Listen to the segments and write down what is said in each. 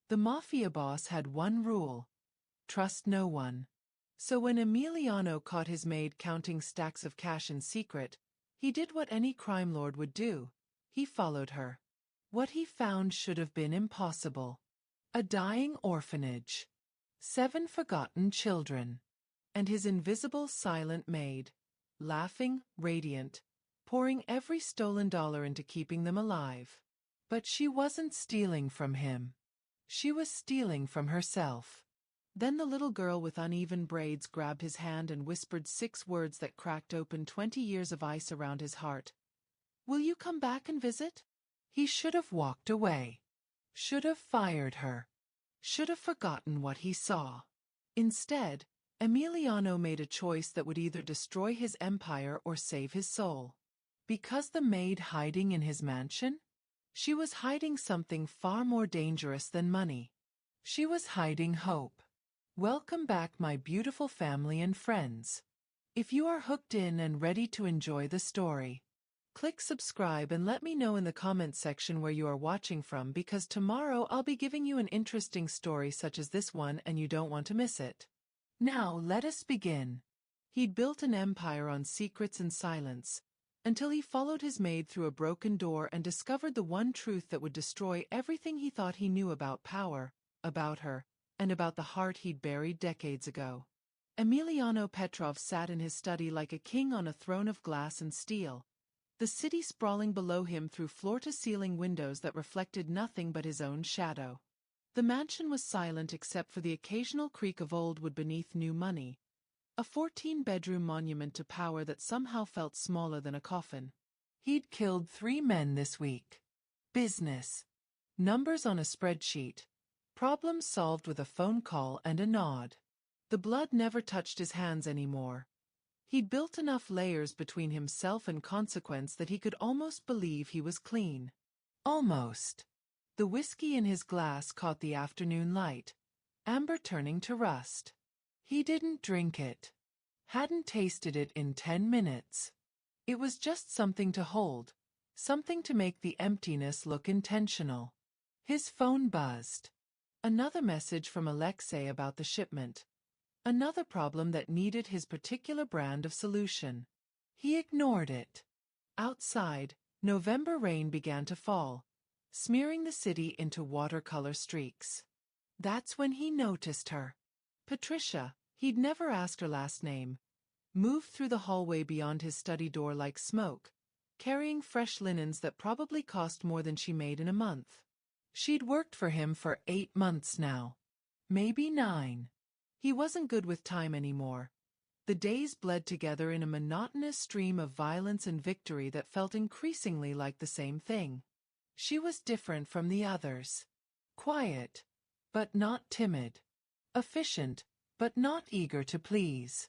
The Mafia boss had one rule: trust no one. So when Emiliano caught his maid counting stacks of cash in secret, he did what any crime lord would do: he followed her. What he found should have been impossible. A dying orphanage. 7 forgotten children. And his invisible silent maid, laughing, radiant, pouring every stolen dollar into keeping them alive. But she wasn't stealing from him. She was stealing from herself. Then the little girl with uneven braids grabbed his hand and whispered 6 words that cracked open 20 years of ice around his heart. "Will you come back and visit?" He should have walked away. Should have fired her. Should have forgotten what he saw. Instead, Emiliano made a choice that would either destroy his empire or save his soul. Because the maid hiding in his mansion? She was hiding something far more dangerous than money. She was hiding hope. Welcome back, my beautiful family and friends. If you are hooked in and ready to enjoy the story, click subscribe and let me know in the comments section where you are watching from, because tomorrow I'll be giving you an interesting story such as this one and you don't want to miss it. Now let us begin. He'd built an empire on secrets and silence, until he followed his maid through a broken door and discovered the one truth that would destroy everything he thought he knew about power, about her, and about the heart he'd buried decades ago. Emiliano Petrov sat in his study like a king on a throne of glass and steel, the city sprawling below him through floor-to-ceiling windows that reflected nothing but his own shadow. The mansion was silent except for the occasional creak of old wood beneath new money, a 14-bedroom monument to power that somehow felt smaller than a coffin. He'd killed 3 men this week. Business. Numbers on a spreadsheet. Problems solved with a phone call and a nod. The blood never touched his hands anymore. He'd built enough layers between himself and consequence that he could almost believe he was clean. Almost. The whiskey in his glass caught the afternoon light, amber turning to rust. He didn't drink it. Hadn't tasted it in 10 minutes. It was just something to hold, something to make the emptiness look intentional. His phone buzzed. Another message from Alexei about the shipment. Another problem that needed his particular brand of solution. He ignored it. Outside, November rain began to fall, smearing the city into watercolor streaks. That's when he noticed her. Patricia, he'd never asked her last name, moved through the hallway beyond his study door like smoke, carrying fresh linens that probably cost more than she made in a month. She'd worked for him for 8 months now. Maybe 9. He wasn't good with time anymore. The days bled together in a monotonous stream of violence and victory that felt increasingly like the same thing. She was different from the others. Quiet, but not timid. Efficient, but not eager to please.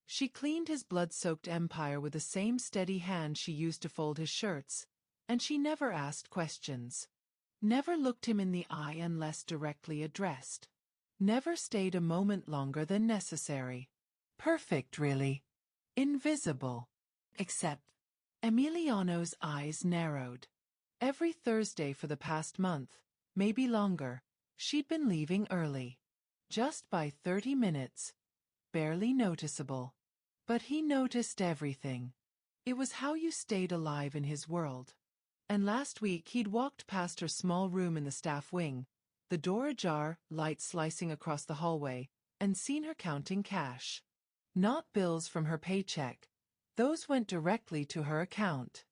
She cleaned his blood-soaked empire with the same steady hand she used to fold his shirts, and she never asked questions. Never looked him in the eye unless directly addressed. Never stayed a moment longer than necessary. Perfect, really. Invisible. Except, Emiliano's eyes narrowed. Every Thursday for the past month, maybe longer, she'd been leaving early. Just by 30 minutes. Barely noticeable. But he noticed everything. It was how you stayed alive in his world. And last week he'd walked past her small room in the staff wing, the door ajar, light slicing across the hallway, and seen her counting cash. Not bills from her paycheck. Those went directly to her account.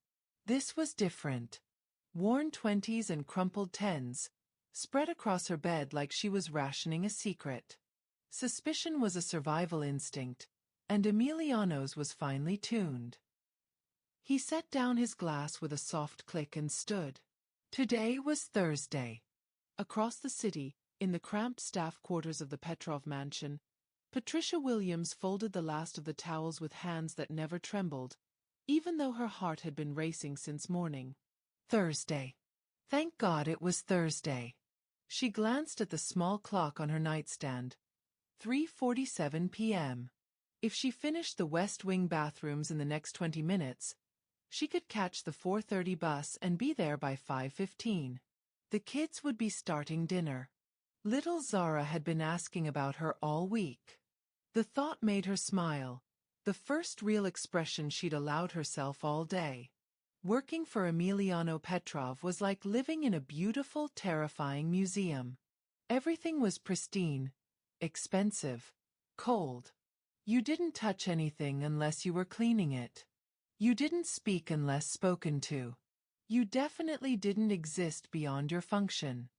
This was different. Worn 20s and crumpled 10s, spread across her bed like she was rationing a secret. Suspicion was a survival instinct, and Emiliano's was finely tuned. He set down his glass with a soft click and stood. Today was Thursday. Across the city, in the cramped staff quarters of the Petrov mansion, Patricia Williams folded the last of the towels with hands that never trembled, even though her heart had been racing since morning. Thursday. Thank God it was Thursday. She glanced at the small clock on her nightstand. 3:47 p.m. If she finished the West Wing bathrooms in the next 20 minutes, she could catch the 4:30 bus and be there by 5:15. The kids would be starting dinner. Little Zara had been asking about her all week. The thought made her smile, the first real expression she'd allowed herself all day. Working for Emiliano Petrov was like living in a beautiful, terrifying museum. Everything was pristine, expensive, cold. You didn't touch anything unless you were cleaning it. You didn't speak unless spoken to. You definitely didn't exist beyond your function.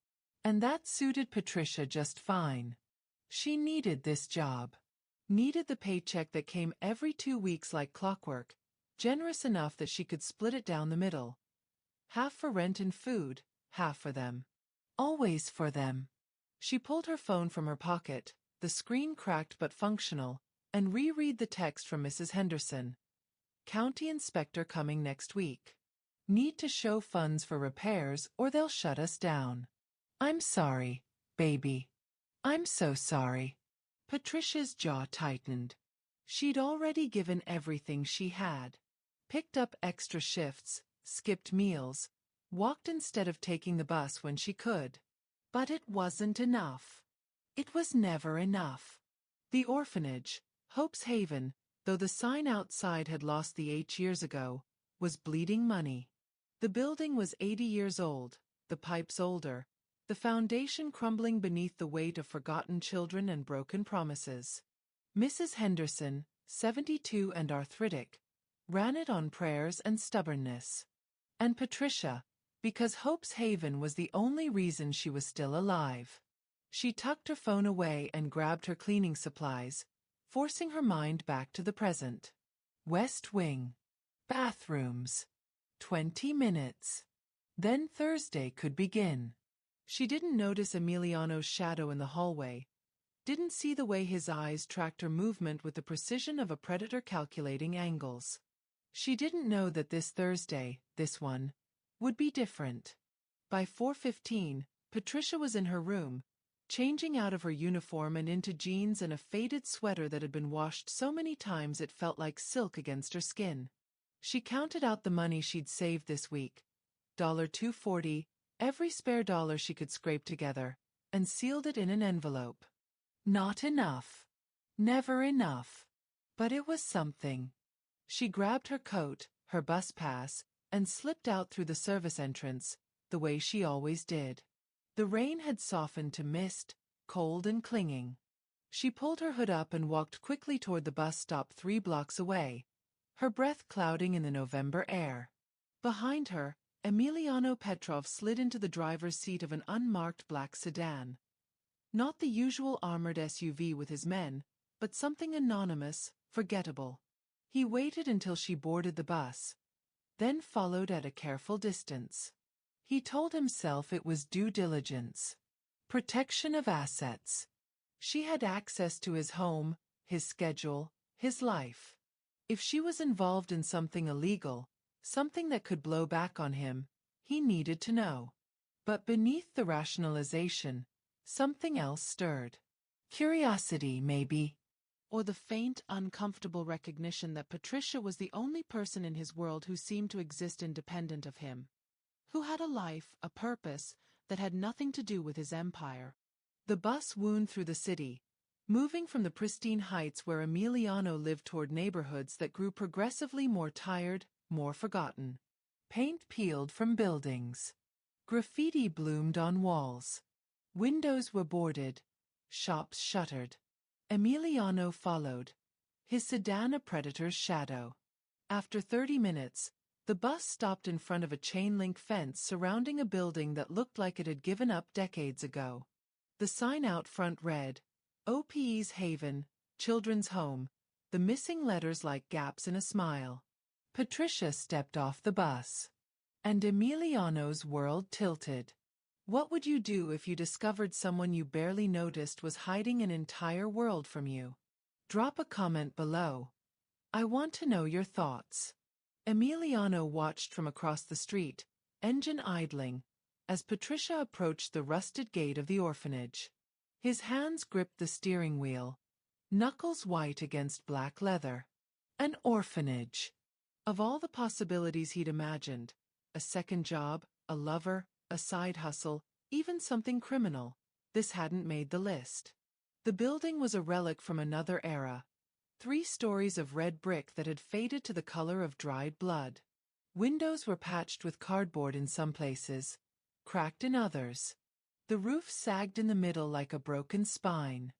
And that suited Patricia just fine. She needed this job. Needed the paycheck that came every 2 weeks like clockwork, generous enough that she could split it down the middle. Half for rent and food, half for them. Always for them. She pulled her phone from her pocket, the screen cracked but functional, and reread the text from Mrs. Henderson. County inspector coming next week. Need to show funds for repairs or they'll shut us down. I'm sorry, baby. I'm so sorry. Patricia's jaw tightened. She'd already given everything she had. Picked up extra shifts, skipped meals, walked instead of taking the bus when she could. But it wasn't enough. It was never enough. The orphanage, Hope's Haven, though the sign outside had lost the H years ago, was bleeding money. The building was 80 years old, the pipes older, the foundation crumbling beneath the weight of forgotten children and broken promises. Mrs. Henderson, 72 and arthritic, ran it on prayers and stubbornness. And Patricia, because Hope's Haven was the only reason she was still alive. She tucked her phone away and grabbed her cleaning supplies, forcing her mind back to the present. West Wing. Bathrooms. 20 minutes. Then Thursday could begin. She didn't notice Emiliano's shadow in the hallway, didn't see the way his eyes tracked her movement with the precision of a predator calculating angles. She didn't know that this Thursday, this one, would be different. By 4:15, Patricia was in her room, changing out of her uniform and into jeans and a faded sweater that had been washed so many times it felt like silk against her skin. She counted out the money she'd saved this week, $2.40, every spare dollar she could scrape together, and sealed it in an envelope. Not enough. Never enough. But it was something. She grabbed her coat, her bus pass, and slipped out through the service entrance, the way she always did. The rain had softened to mist, cold and clinging. She pulled her hood up and walked quickly toward the bus stop 3 blocks away, her breath clouding in the November air. Behind her, Emiliano Petrov slid into the driver's seat of an unmarked black sedan. Not the usual armored SUV with his men, but something anonymous, forgettable. He waited until she boarded the bus, then followed at a careful distance. He told himself it was due diligence. Protection of assets. She had access to his home, his schedule, his life. If she was involved in something illegal, something that could blow back on him, he needed to know. But beneath the rationalization, something else stirred. Curiosity, maybe. Or the faint, uncomfortable recognition that Patricia was the only person in his world who seemed to exist independent of him. Who had a life, a purpose, that had nothing to do with his empire. The bus wound through the city, moving from the pristine heights where Emiliano lived toward neighborhoods that grew progressively more tired, more forgotten. Paint peeled from buildings. Graffiti bloomed on walls. Windows were boarded, shops shuttered. Emiliano followed, his sedan a predator's shadow. After 30 minutes, the bus stopped in front of a chain-link fence surrounding a building that looked like it had given up decades ago. The sign out front read, OPE's Haven, Children's Home, the missing letters like gaps in a smile. Patricia stepped off the bus. And Emiliano's world tilted. What would you do if you discovered someone you barely noticed was hiding an entire world from you? Drop a comment below. I want to know your thoughts. Emiliano watched from across the street, engine idling, as Patricia approached the rusted gate of the orphanage. His hands gripped the steering wheel, knuckles white against black leather. An orphanage. Of all the possibilities he'd imagined, a second job, a lover, a side hustle, even something criminal, This hadn't made the list. The building was a relic from another era. 3 stories of red brick that had faded to the color of dried blood. Windows were patched with cardboard in some places, cracked in others. The roof sagged in the middle like a broken spine.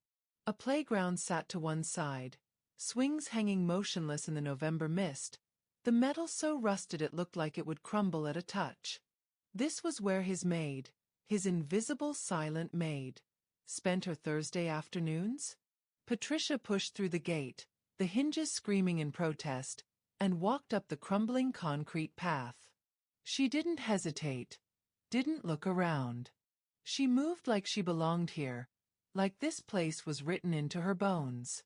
A playground sat to one side, swings hanging motionless in the November mist, the metal so rusted it looked like it would crumble at a touch. This was where his maid, his invisible silent maid, spent her Thursday afternoons? Patricia pushed through the gate, the hinges screaming in protest, and walked up the crumbling concrete path. She didn't hesitate, didn't look around. She moved like she belonged here, like this place was written into her bones.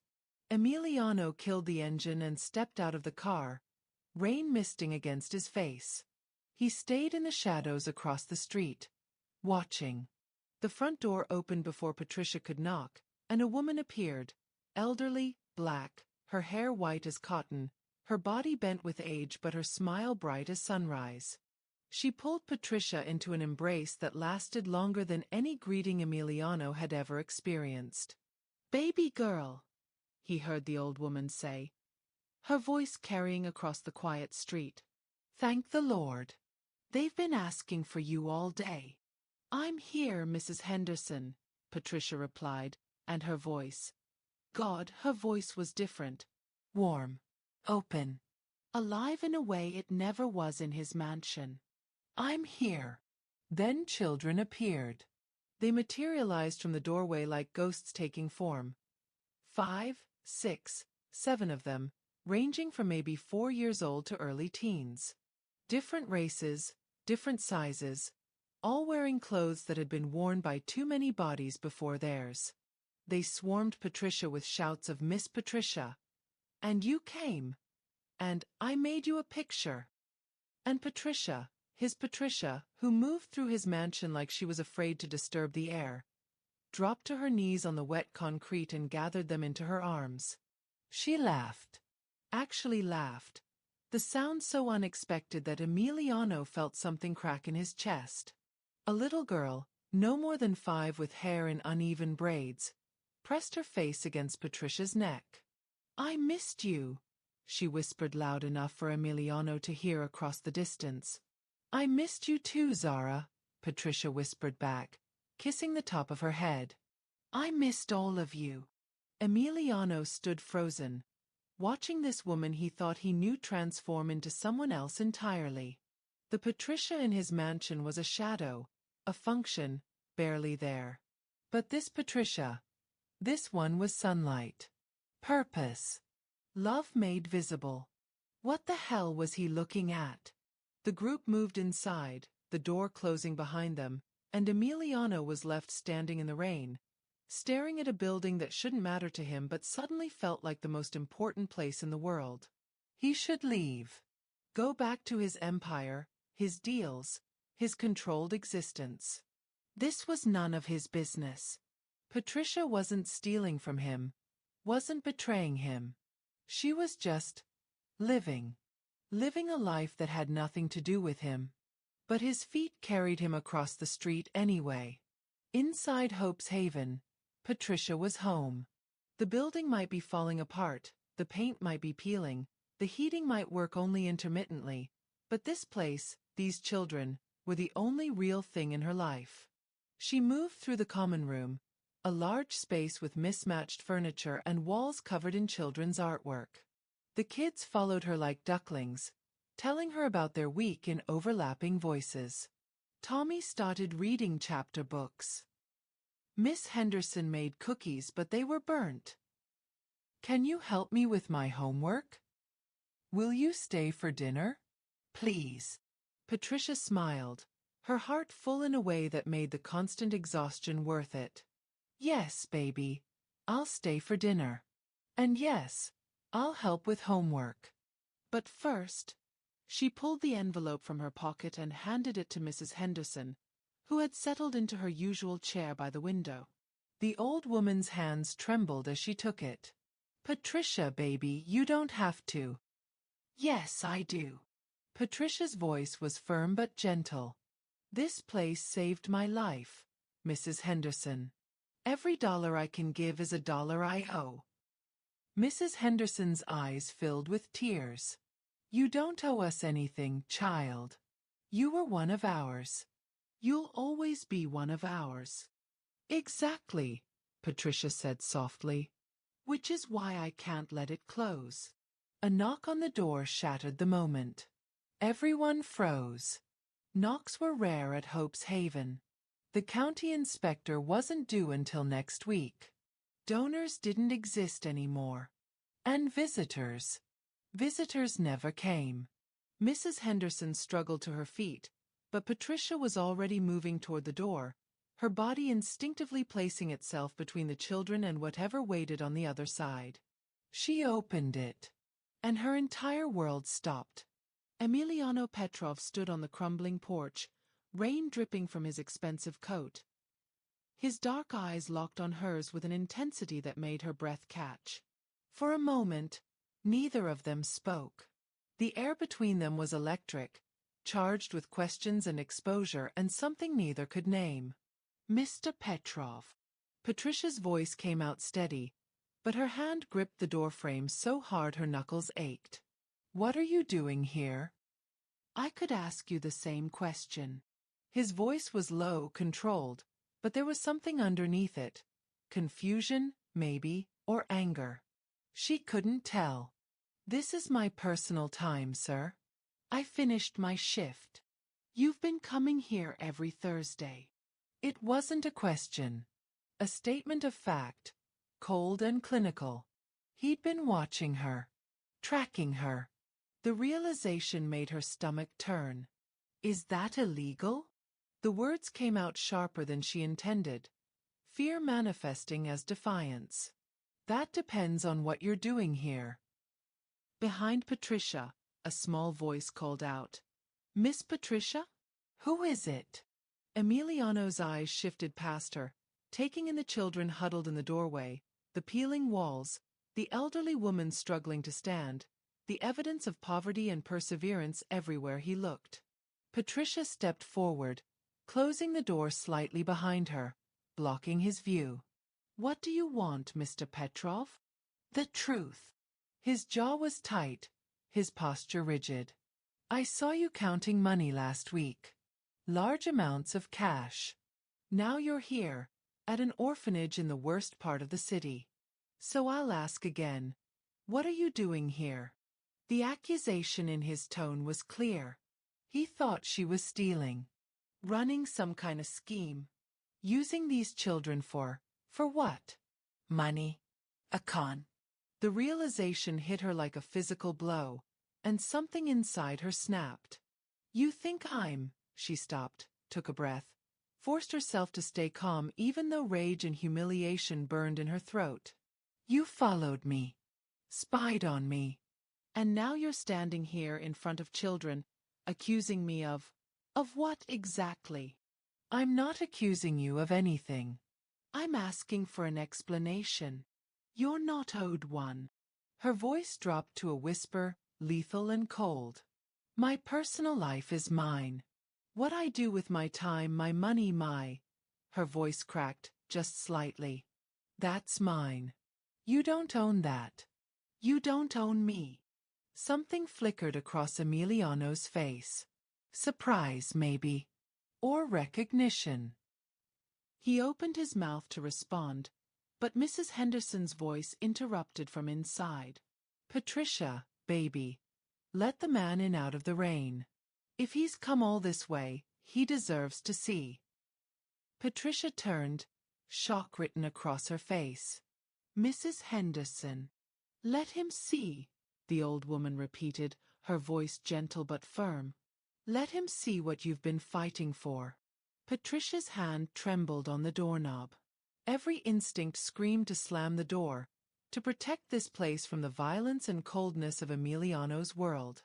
Emiliano killed the engine and stepped out of the car, rain misting against his face. He stayed in the shadows across the street, watching. The front door opened before Patricia could knock, and a woman appeared, elderly, black, her hair white as cotton, her body bent with age but her smile bright as sunrise. She pulled Patricia into an embrace that lasted longer than any greeting Emiliano had ever experienced. "Baby girl," he heard the old woman say, her voice carrying across the quiet street. "Thank the Lord. They've been asking for you all day." "I'm here, Mrs. Henderson," Patricia replied, and her voice. God, her voice was different. Warm. Open. Alive in a way it never was in his mansion. "I'm here." Then children appeared. They materialized from the doorway like ghosts taking form. 5, 6, 7 of them, ranging from maybe 4 years old to early teens. Different races, different sizes, all wearing clothes that had been worn by too many bodies before theirs. They swarmed Patricia with shouts of "Miss Patricia," and "You came," and "I made you a picture." And Patricia, his Patricia, who moved through his mansion like she was afraid to disturb the air, dropped to her knees on the wet concrete and gathered them into her arms. She laughed. Actually laughed. The sound so unexpected that Emiliano felt something crack in his chest. A little girl, no more than 5 with hair in uneven braids, pressed her face against Patricia's neck. "I missed you," she whispered loud enough for Emiliano to hear across the distance. "I missed you too, Zara," Patricia whispered back, kissing the top of her head. "I missed all of you." Emiliano stood frozen, watching this woman he thought he knew transform into someone else entirely. The Patricia in his mansion was a shadow, a function, barely there. But this Patricia, this one was sunlight. Purpose. Love made visible. What the hell was he looking at? The group moved inside, the door closing behind them, and Emiliano was left standing in the rain, staring at a building that shouldn't matter to him but suddenly felt like the most important place in the world. He should leave. Go back to his empire, his deals, his controlled existence. This was none of his business. Patricia wasn't stealing from him, wasn't betraying him. She was just living. Living a life that had nothing to do with him. But his feet carried him across the street anyway. Inside Hope's Haven, Patricia was home. The building might be falling apart, the paint might be peeling, the heating might work only intermittently, but this place, these children, were the only real thing in her life. She moved through the common room, a large space with mismatched furniture and walls covered in children's artwork. The kids followed her like ducklings, telling her about their week in overlapping voices. Tommy started reading chapter books. Miss Henderson made cookies but they were burnt. "Can you help me with my homework? Will you stay for dinner? Please." Patricia smiled, her heart full in a way that made the constant exhaustion worth it. "Yes, baby. I'll stay for dinner. And yes, I'll help with homework. But first..." She pulled the envelope from her pocket and handed it to Mrs. Henderson, who had settled into her usual chair by the window. The old woman's hands trembled as she took it. "Patricia, baby, you don't have to." "Yes, I do." Patricia's voice was firm but gentle. "This place saved my life, Mrs. Henderson." Every dollar I can give is a dollar I owe. Mrs. Henderson's eyes filled with tears. You don't owe us anything, child. You were one of ours. You'll always be one of ours. Exactly, Patricia said softly. Which is why I can't let it close. A knock on the door shattered the moment. Everyone froze. Knocks were rare at Hope's Haven. The county inspector wasn't due until next week. Donors didn't exist anymore. And visitors. Visitors never came. Mrs. Henderson struggled to her feet, but Patricia was already moving toward the door, her body instinctively placing itself between the children and whatever waited on the other side. She opened it. And her entire world stopped. Emiliano Petrov stood on the crumbling porch, rain dripping from his expensive coat. His dark eyes locked on hers with an intensity that made her breath catch. For a moment, neither of them spoke. The air between them was electric, charged with questions and exposure and something neither could name. Mr. Petrov. Patricia's voice came out steady, but her hand gripped the doorframe so hard her knuckles ached. What are you doing here? I could ask you the same question. His voice was low, controlled, but there was something underneath it. Confusion, maybe, or anger. She couldn't tell. This is my personal time, sir. I finished my shift. You've been coming here every Thursday. It wasn't a question. A statement of fact, cold and clinical. He'd been watching her. Tracking her. The realization made her stomach turn. Is that illegal? The words came out sharper than she intended, fear manifesting as defiance. That depends on what you're doing here. Behind Patricia, a small voice called out. Miss Patricia? Who is it? Emiliano's eyes shifted past her, taking in the children huddled in the doorway, the peeling walls, the elderly woman struggling to stand, the evidence of poverty and perseverance everywhere he looked. Patricia stepped forward, closing the door slightly behind her, blocking his view. What do you want, Mr. Petrov? The truth. His jaw was tight, his posture rigid. I saw you counting money last week. Large amounts of cash. Now you're here, at an orphanage in the worst part of the city. So I'll ask again, what are you doing here? The accusation in his tone was clear. He thought she was stealing. Running some kind of scheme. Using these children for what? Money. A con. The realization hit her like a physical blow, and something inside her snapped. You think she stopped, took a breath, forced herself to stay calm even though rage and humiliation burned in her throat. You followed me. Spied on me. And now you're standing here in front of children, accusing me of what exactly? I'm not accusing you of anything. I'm asking for an explanation. You're not owed one. Her voice dropped to a whisper, lethal and cold. My personal life is mine. What I do with my time, my money, Her voice cracked, just slightly. That's mine. You don't own that. You don't own me. Something flickered across Emiliano's face. Surprise, maybe. Or recognition. He opened his mouth to respond, but Mrs. Henderson's voice interrupted from inside. Patricia, baby. Let the man in out of the rain. If he's come all this way, he deserves to see. Patricia turned, shock written across her face. Mrs. Henderson. Let him see, the old woman repeated, her voice gentle but firm. Let him see what you've been fighting for. Patricia's hand trembled on the doorknob. Every instinct screamed to slam the door, to protect this place from the violence and coldness of Emiliano's world.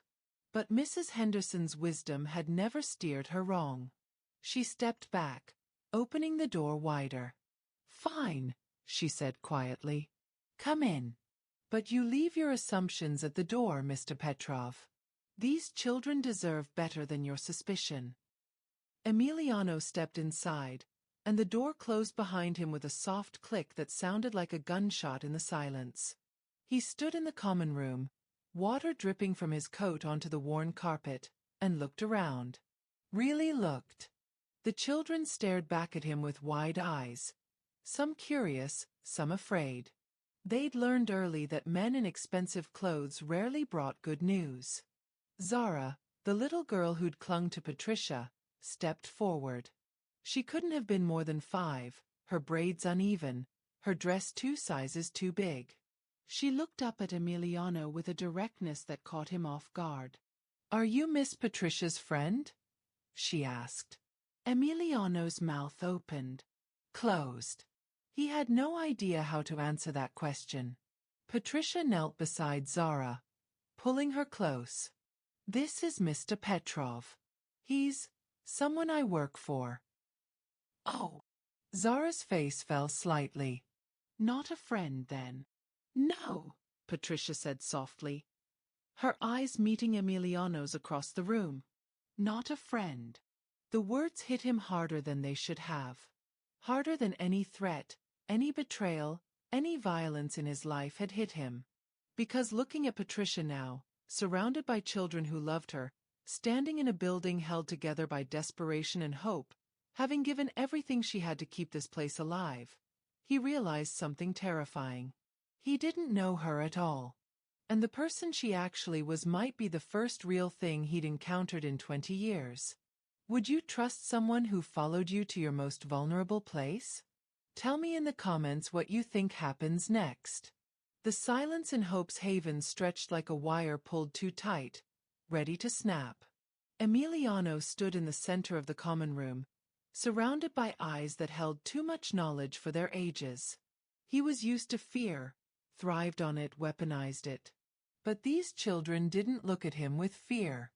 But Mrs. Henderson's wisdom had never steered her wrong. She stepped back, opening the door wider. Fine, she said quietly. Come in. But you leave your assumptions at the door, Mr. Petrov. These children deserve better than your suspicion. Emiliano stepped inside, and the door closed behind him with a soft click that sounded like a gunshot in the silence. He stood in the common room, water dripping from his coat onto the worn carpet, and looked around. Really looked. The children stared back at him with wide eyes, some curious, some afraid. They'd learned early that men in expensive clothes rarely brought good news. Zara, the little girl who'd clung to Patricia, stepped forward. She couldn't have been more than 5, her braids uneven, her dress 2 sizes too big. She looked up at Emiliano with a directness that caught him off guard. "Are you Miss Patricia's friend?" she asked. Emiliano's mouth opened, closed. He had no idea how to answer that question. Patricia knelt beside Zara, pulling her close. "This is Mr. Petrov. He's someone I work for." "Oh." Zara's face fell slightly. "Not a friend, then?" "No," Patricia said softly, her eyes meeting Emiliano's across the room. "Not a friend." The words hit him harder than they should have. Harder than any threat, any betrayal, any violence in his life had hit him. Because looking at Patricia now, surrounded by children who loved her, standing in a building held together by desperation and hope, having given everything she had to keep this place alive, he realized something terrifying. He didn't know her at all. And the person she actually was might be the first real thing he'd encountered in 20 years. Would you trust someone who followed you to your most vulnerable place? Tell me in the comments what you think happens next. The silence in Hope's Haven stretched like a wire pulled too tight, ready to snap. Emiliano stood in the center of the common room, surrounded by eyes that held too much knowledge for their ages. He was used to fear, thrived on it, weaponized it. But these children didn't look at him with fear.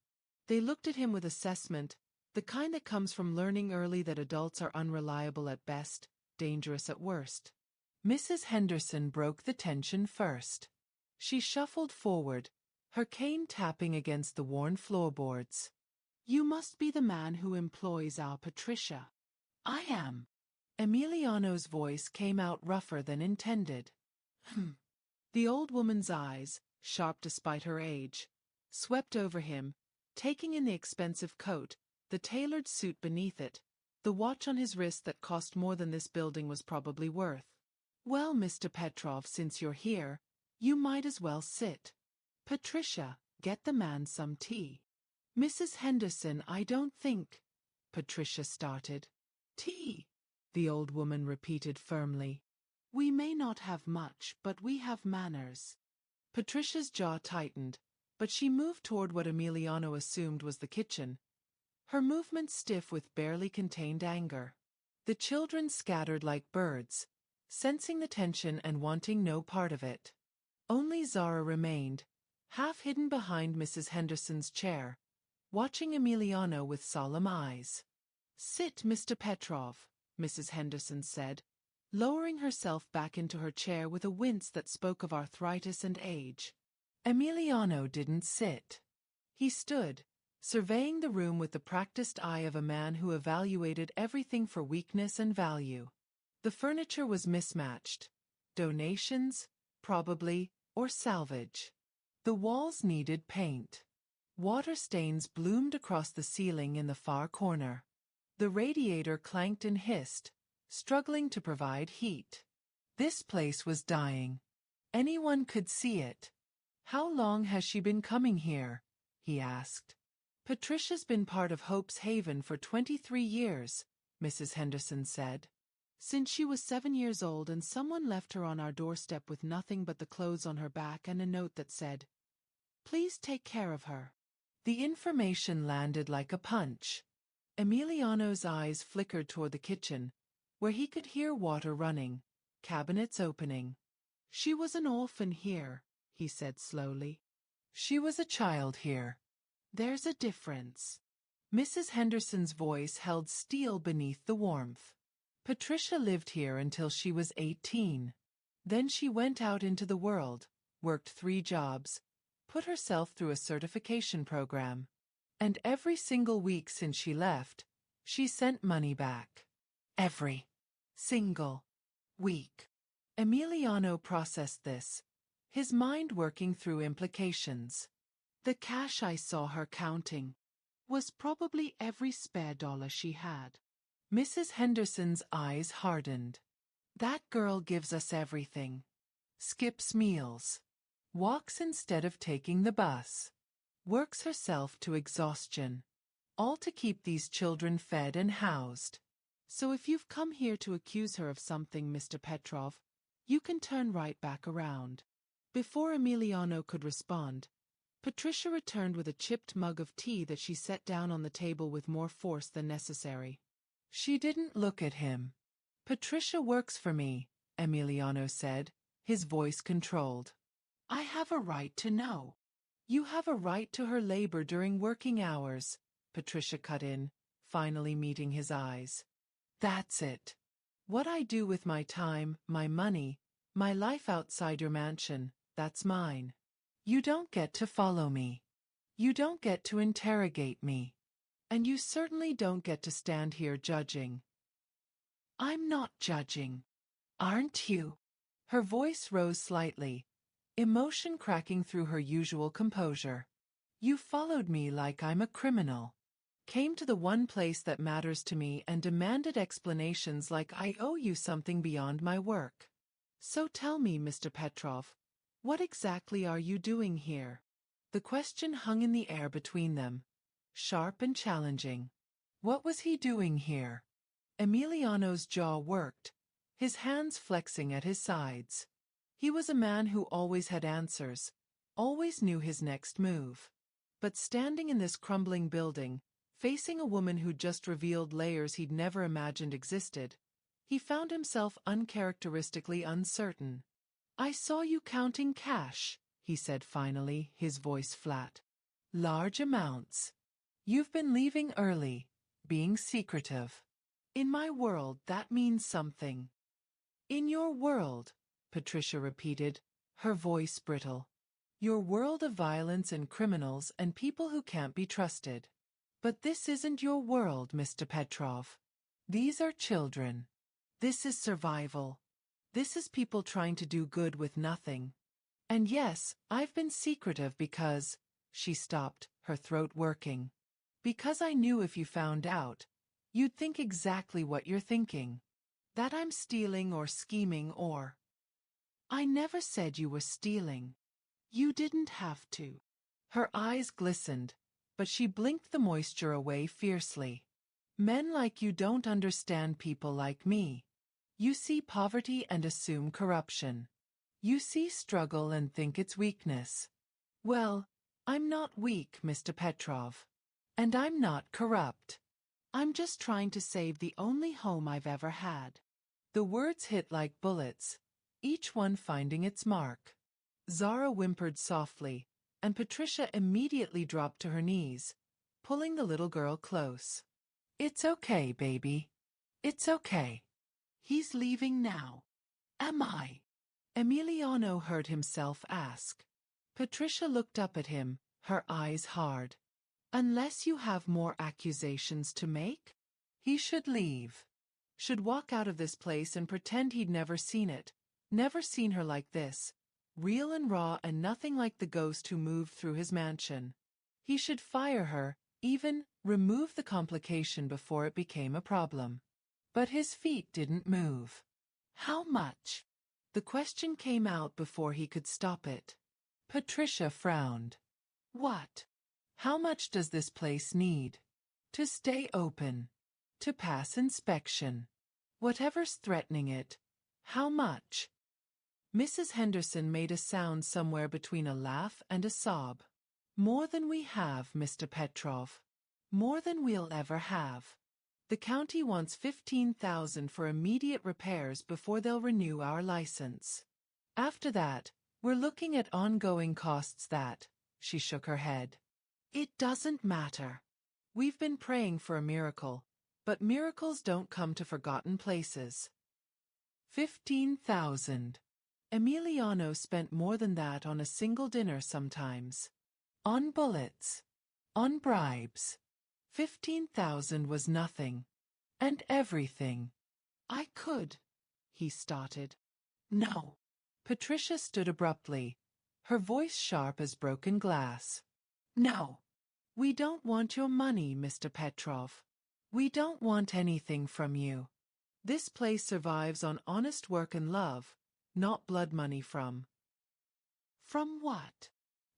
They looked at him with assessment, the kind that comes from learning early that adults are unreliable at best, dangerous at worst. Mrs. Henderson broke the tension first. She shuffled forward, her cane tapping against the worn floorboards. "You must be the man who employs our Patricia." "I am." Emiliano's voice came out rougher than intended. The old woman's eyes, sharp despite her age, swept over him, taking in the expensive coat, the tailored suit beneath it, the watch on his wrist that cost more than this building was probably worth. "Well, Mr. Petrov, since you're here, you might as well sit. Patricia, get the man some tea." "Mrs. Henderson, I don't think—" Patricia started. "Tea," the old woman repeated firmly. "We may not have much, but we have manners." Patricia's jaw tightened, but she moved toward what Emiliano assumed was the kitchen, her movements stiff with barely contained anger. The children scattered like birds, sensing the tension and wanting no part of it. Only Zara remained, half hidden behind Mrs. Henderson's chair, watching Emiliano with solemn eyes. "Sit, Mr. Petrov," Mrs. Henderson said, lowering herself back into her chair with a wince that spoke of arthritis and age. Emiliano didn't sit. He stood, surveying the room with the practiced eye of a man who evaluated everything for weakness and value. The furniture was mismatched. Donations, probably, or salvage. The walls needed paint. Water stains bloomed across the ceiling in the far corner. The radiator clanked and hissed, struggling to provide heat. This place was dying. Anyone could see it. "How long has she been coming here?" he asked. "Patricia's been part of Hope's Haven for 23 years, Mrs. Henderson said. Since she was 7 years old and someone left her on our doorstep with nothing but the clothes on her back and a note that said, 'Please take care of her.'" The information landed like a punch. Emiliano's eyes flickered toward the kitchen, where he could hear water running, cabinets opening. "She was an orphan here," he said slowly. "She was a child here." "There's a difference." Mrs. Henderson's voice held steel beneath the warmth. "Patricia lived here until she was 18. Then she went out into the world, worked 3 jobs, put herself through a certification program. And every single week since she left, she sent money back. Every single week. Emiliano processed this, his mind working through implications. The cash I saw her counting was probably every spare dollar she had. Mrs. Henderson's eyes hardened. That girl gives us everything. Skips meals. Walks instead of taking the bus. Works herself to exhaustion. All to keep these children fed and housed. So if you've come here to accuse her of something, Mr. Petrov, you can turn right back around. Before Emiliano could respond, Patricia returned with a chipped mug of tea that she set down on the table with more force than necessary. She didn't look at him. Patricia works for me, Emiliano said, his voice controlled. I have a right to know. You have a right to her labor during working hours, Patricia cut in, finally meeting his eyes. That's it. What I do with my time, my money, my life outside your mansion, that's mine. You don't get to follow me. You don't get to interrogate me. And you certainly don't get to stand here judging. I'm not judging. Aren't you? Her voice rose slightly, emotion cracking through her usual composure. You followed me like I'm a criminal. Came to the one place that matters to me and demanded explanations like I owe you something beyond my work. So tell me, Mr. Petrov, what exactly are you doing here? The question hung in the air between them, sharp and challenging. What was he doing here? Emiliano's jaw worked, his hands flexing at his sides. He was a man who always had answers, always knew his next move. But standing in this crumbling building, facing a woman who just revealed layers he'd never imagined existed, he found himself uncharacteristically uncertain. I saw you counting cash, he said finally, his voice flat. Large amounts. You've been leaving early, being secretive. In my world, that means something. In your world, Patricia repeated, her voice brittle. Your world of violence and criminals and people who can't be trusted. But this isn't your world, Mr. Petrov. These are children. This is survival. This is people trying to do good with nothing. And yes, I've been secretive because, she stopped, her throat working. Because I knew if you found out, you'd think exactly what you're thinking. That I'm stealing or scheming or... I never said you were stealing. You didn't have to. Her eyes glistened, but she blinked the moisture away fiercely. Men like you don't understand people like me. You see poverty and assume corruption. You see struggle and think it's weakness. Well, I'm not weak, Mr. Petrov. And I'm not corrupt. I'm just trying to save the only home I've ever had. The words hit like bullets, each one finding its mark. Zara whimpered softly, and Patricia immediately dropped to her knees, pulling the little girl close. It's okay, baby. It's okay. He's leaving now. Am I? Emiliano heard himself ask. Patricia looked up at him, her eyes hard. Unless you have more accusations to make? He should leave. Should walk out of this place and pretend he'd never seen it, never seen her like this, real and raw and nothing like the ghost who moved through his mansion. He should fire her, even remove the complication before it became a problem. But his feet didn't move. How much? The question came out before he could stop it. Patricia frowned. What? How much does this place need? To stay open. To pass inspection. Whatever's threatening it. How much? Mrs. Henderson made a sound somewhere between a laugh and a sob. More than we have, Mr. Petrov. More than we'll ever have. The county wants $15,000 for immediate repairs before they'll renew our license. After that, we're looking at ongoing costs that, she shook her head. It doesn't matter. We've been praying for a miracle, but miracles don't come to forgotten places. 15,000. Emiliano spent more than that on a single dinner sometimes. On bullets. On bribes. 15,000 was nothing. And everything. I could, he started. No. Patricia stood abruptly, her voice sharp as broken glass. No. We don't want your money, Mr. Petrov. We don't want anything from you. This place survives on honest work and love, not blood money from. From what?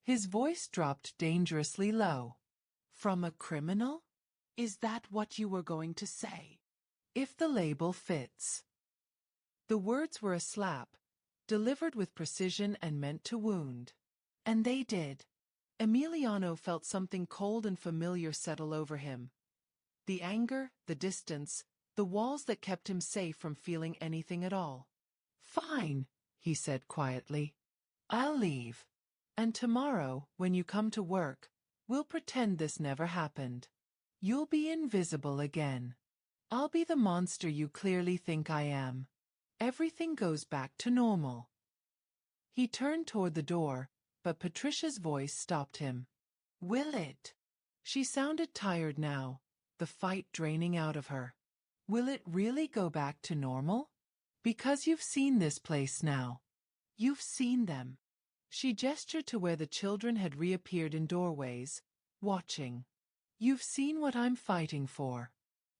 His voice dropped dangerously low. From a criminal? Is that what you were going to say? If the label fits. The words were a slap, delivered with precision and meant to wound. And they did. Emiliano felt something cold and familiar settle over him. The anger, the distance, the walls that kept him safe from feeling anything at all. Fine, he said quietly. I'll leave. And tomorrow, when you come to work, we'll pretend this never happened. You'll be invisible again. I'll be the monster you clearly think I am. Everything goes back to normal. He turned toward the door, but Patricia's voice stopped him. Will it? She sounded tired now, the fight draining out of her. Will it really go back to normal? Because you've seen this place now. You've seen them. She gestured to where the children had reappeared in doorways, watching. You've seen what I'm fighting for.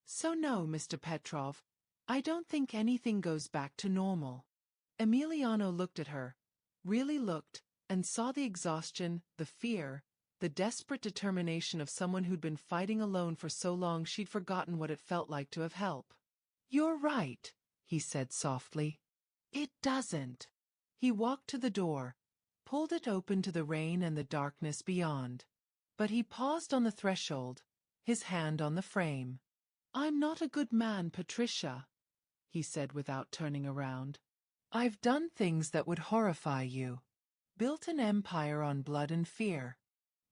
So no, Mr. Petrov, I don't think anything goes back to normal. Emiliano looked at her, really looked, and saw the exhaustion, the fear, the desperate determination of someone who'd been fighting alone for so long she'd forgotten what it felt like to have help. You're right, he said softly. It doesn't. He walked to the door, pulled it open to the rain and the darkness beyond. But he paused on the threshold, his hand on the frame. I'm not a good man, Patricia, he said without turning around. I've done things that would horrify you. Built an empire on blood and fear.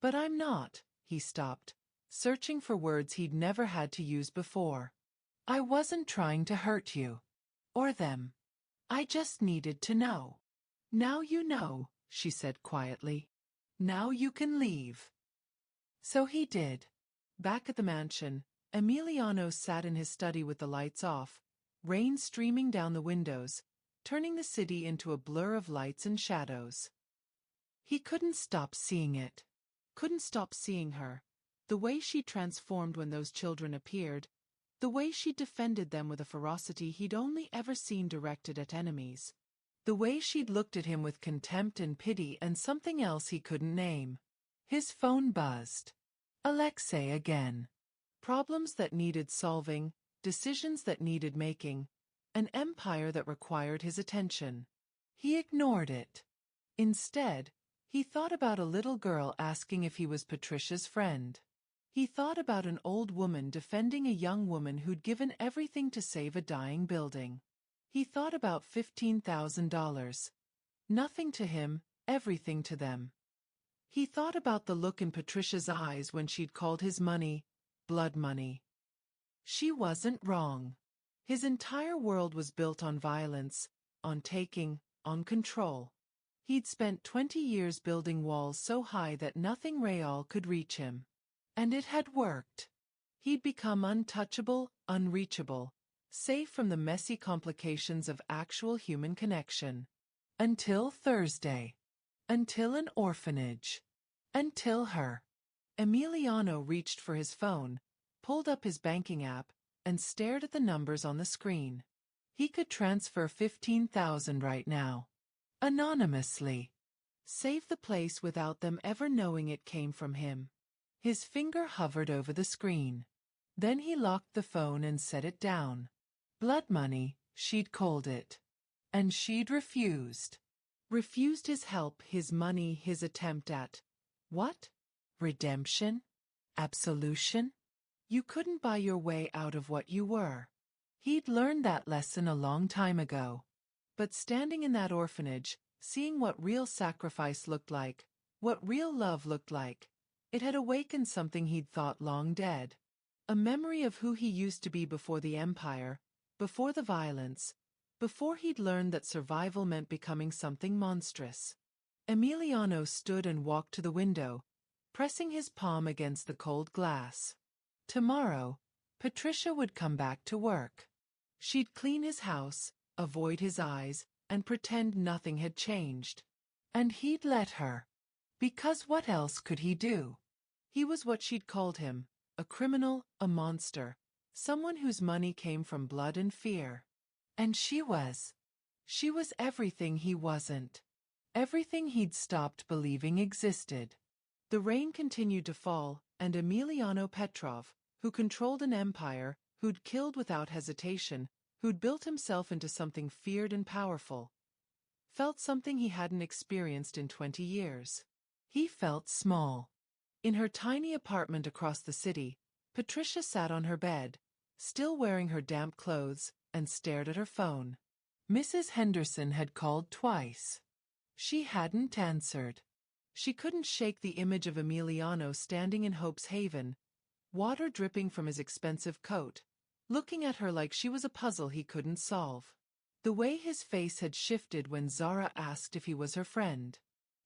But I'm not, he stopped, searching for words he'd never had to use before. I wasn't trying to hurt you. Or them. I just needed to know. Now you know, she said quietly. Now you can leave. So he did. Back at the mansion, Emiliano sat in his study with the lights off, rain streaming down the windows, turning the city into a blur of lights and shadows. He couldn't stop seeing it. Couldn't stop seeing her. The way she transformed when those children appeared. The way she defended them with a ferocity he'd only ever seen directed at enemies. The way she'd looked at him with contempt and pity and something else he couldn't name. His phone buzzed. Alexei again. Problems that needed solving, decisions that needed making, an empire that required his attention. He ignored it. Instead, he thought about a little girl asking if he was Patricia's friend. He thought about an old woman defending a young woman who'd given everything to save a dying building. He thought about $15,000. Nothing to him, everything to them. He thought about the look in Patricia's eyes when she'd called his money, blood money. She wasn't wrong. His entire world was built on violence, on taking, on control. He'd spent 20 years building walls so high that nothing real could reach him. And it had worked. He'd become untouchable, unreachable, safe from the messy complications of actual human connection. Until Thursday. Until an orphanage. Until her. Emiliano reached for his phone, pulled up his banking app, and stared at the numbers on the screen. He could transfer $15,000 right now. Anonymously. Save the place without them ever knowing it came from him. His finger hovered over the screen. Then he locked the phone and set it down. Blood money, she'd called it. And she'd refused. Refused his help, his money, his attempt at, what? Redemption? Absolution? You couldn't buy your way out of what you were. He'd learned that lesson a long time ago. But standing in that orphanage, seeing what real sacrifice looked like, what real love looked like, it had awakened something he'd thought long dead. A memory of who he used to be before the empire, before the violence, before he'd learned that survival meant becoming something monstrous. Emiliano stood and walked to the window, pressing his palm against the cold glass. Tomorrow, Patricia would come back to work. She'd clean his house, avoid his eyes, and pretend nothing had changed. And he'd let her. Because what else could he do? He was what she'd called him, a criminal, a monster, someone whose money came from blood and fear. And she was. She was everything he wasn't. Everything he'd stopped believing existed. The rain continued to fall, and Emiliano Petrov, who controlled an empire, who'd killed without hesitation, who'd built himself into something feared and powerful, felt something he hadn't experienced in 20 years. He felt small. In her tiny apartment across the city, Patricia sat on her bed, still wearing her damp clothes, and stared at her phone. Mrs. Henderson had called twice. She hadn't answered. She couldn't shake the image of Emiliano standing in Hope's Haven, water dripping from his expensive coat, looking at her like she was a puzzle he couldn't solve. The way his face had shifted when Zara asked if he was her friend.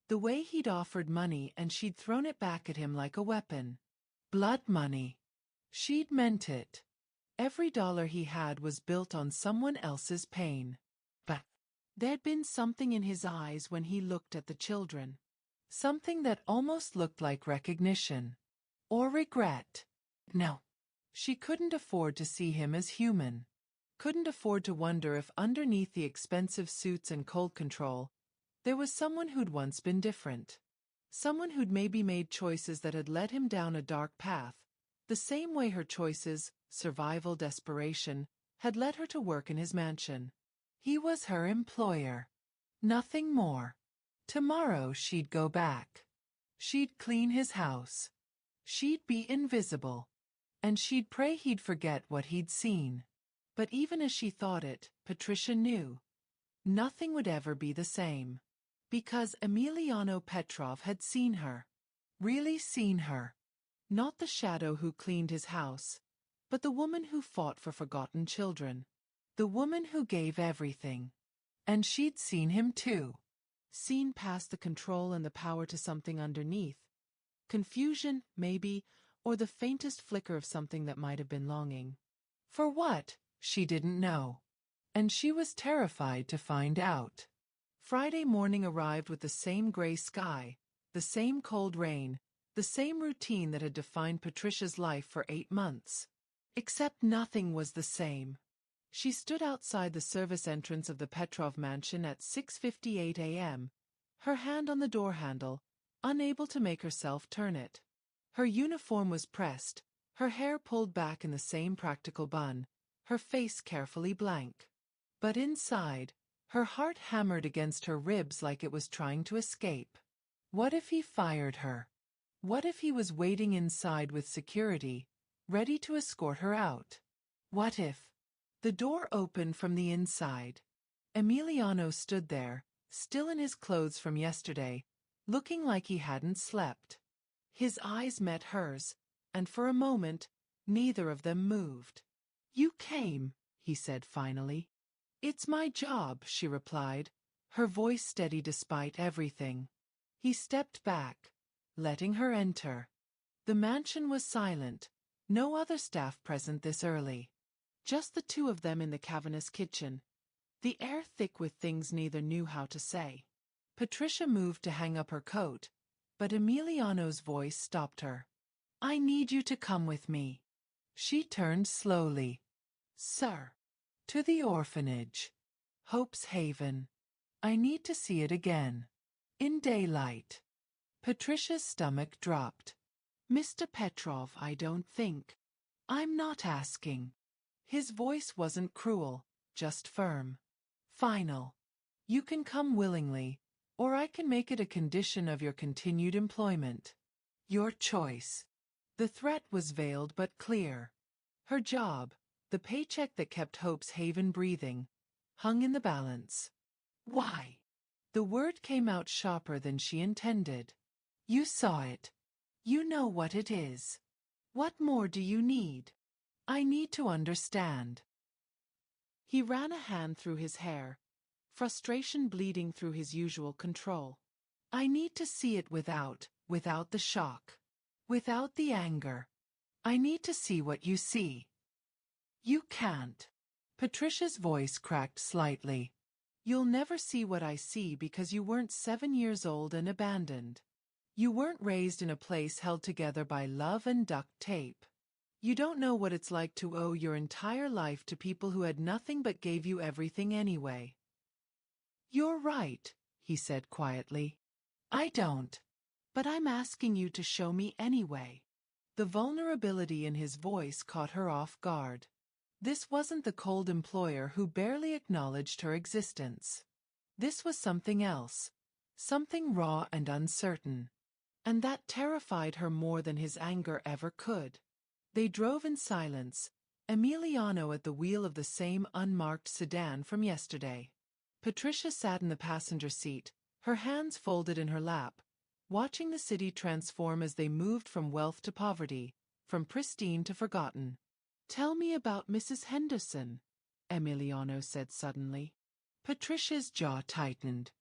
The way he'd offered money and she'd thrown it back at him like a weapon. Blood money. She'd meant it. Every dollar he had was built on someone else's pain. But there'd been something in his eyes when he looked at the children. Something that almost looked like recognition. Or regret. No. She couldn't afford to see him as human. Couldn't afford to wonder if underneath the expensive suits and cold control, there was someone who'd once been different. Someone who'd maybe made choices that had led him down a dark path, the same way her choices, survival, desperation, had led her to work in his mansion. He was her employer. Nothing more. Tomorrow she'd go back. She'd clean his house. She'd be invisible. And she'd pray he'd forget what he'd seen. But even as she thought it, Patricia knew. Nothing would ever be the same. Because Emiliano Petrov had seen her. Really seen her. Not the shadow who cleaned his house, but the woman who fought for forgotten children. The woman who gave everything. And she'd seen him too. Seen past the control and the power to something underneath. Confusion, maybe, or the faintest flicker of something that might have been longing. For what? She didn't know. And she was terrified to find out. Friday morning arrived with the same gray sky, the same cold rain, the same routine that had defined Patricia's life for 8 months. Except nothing was the same. She stood outside the service entrance of the Petrov mansion at 6:58 a.m., her hand on the door handle, unable to make herself turn it. Her uniform was pressed, her hair pulled back in the same practical bun, her face carefully blank. But inside, her heart hammered against her ribs like it was trying to escape. What if he fired her? What if he was waiting inside with security, ready to escort her out? What if? The door opened from the inside. Emiliano stood there, still in his clothes from yesterday, looking like he hadn't slept. His eyes met hers, and for a moment, neither of them moved. "You came," he said finally. "It's my job," she replied, her voice steady despite everything. He stepped back, letting her enter. The mansion was silent, no other staff present this early. Just the two of them in the cavernous kitchen, the air thick with things neither knew how to say. Patricia moved to hang up her coat, but Emiliano's voice stopped her. "I need you to come with me." She turned slowly. "Sir." "To the orphanage. Hope's Haven. I need to see it again. In daylight." Patricia's stomach dropped. "Mr. Petrov, I don't think. I'm not asking." His voice wasn't cruel, just firm. "Final. You can come willingly, or I can make it a condition of your continued employment. Your choice." The threat was veiled but clear. Her job, the paycheck that kept Hope's Haven breathing, hung in the balance. "Why?" The word came out sharper than she intended. "You saw it. You know what it is. What more do you need?" "I need to understand." He ran a hand through his hair, frustration bleeding through his usual control. "I need to see it without the shock. Without the anger. I need to see what you see." "You can't." Patricia's voice cracked slightly. You'll never see what I see because you weren't 7 years old and abandoned. You weren't raised in a place held together by love and duct tape. You don't know what it's like to owe your entire life to people who had nothing but gave you everything anyway. You're right, he said quietly. I don't. But I'm asking you to show me anyway. The vulnerability in his voice caught her off guard. This wasn't the cold employer who barely acknowledged her existence. This was something else. Something raw and uncertain. And that terrified her more than his anger ever could. They drove in silence, Emiliano at the wheel of the same unmarked sedan from yesterday. Patricia sat in the passenger seat, her hands folded in her lap, watching the city transform as they moved from wealth to poverty, from pristine to forgotten. Tell me about Mrs. Henderson, Emiliano said suddenly. Patricia's jaw tightened.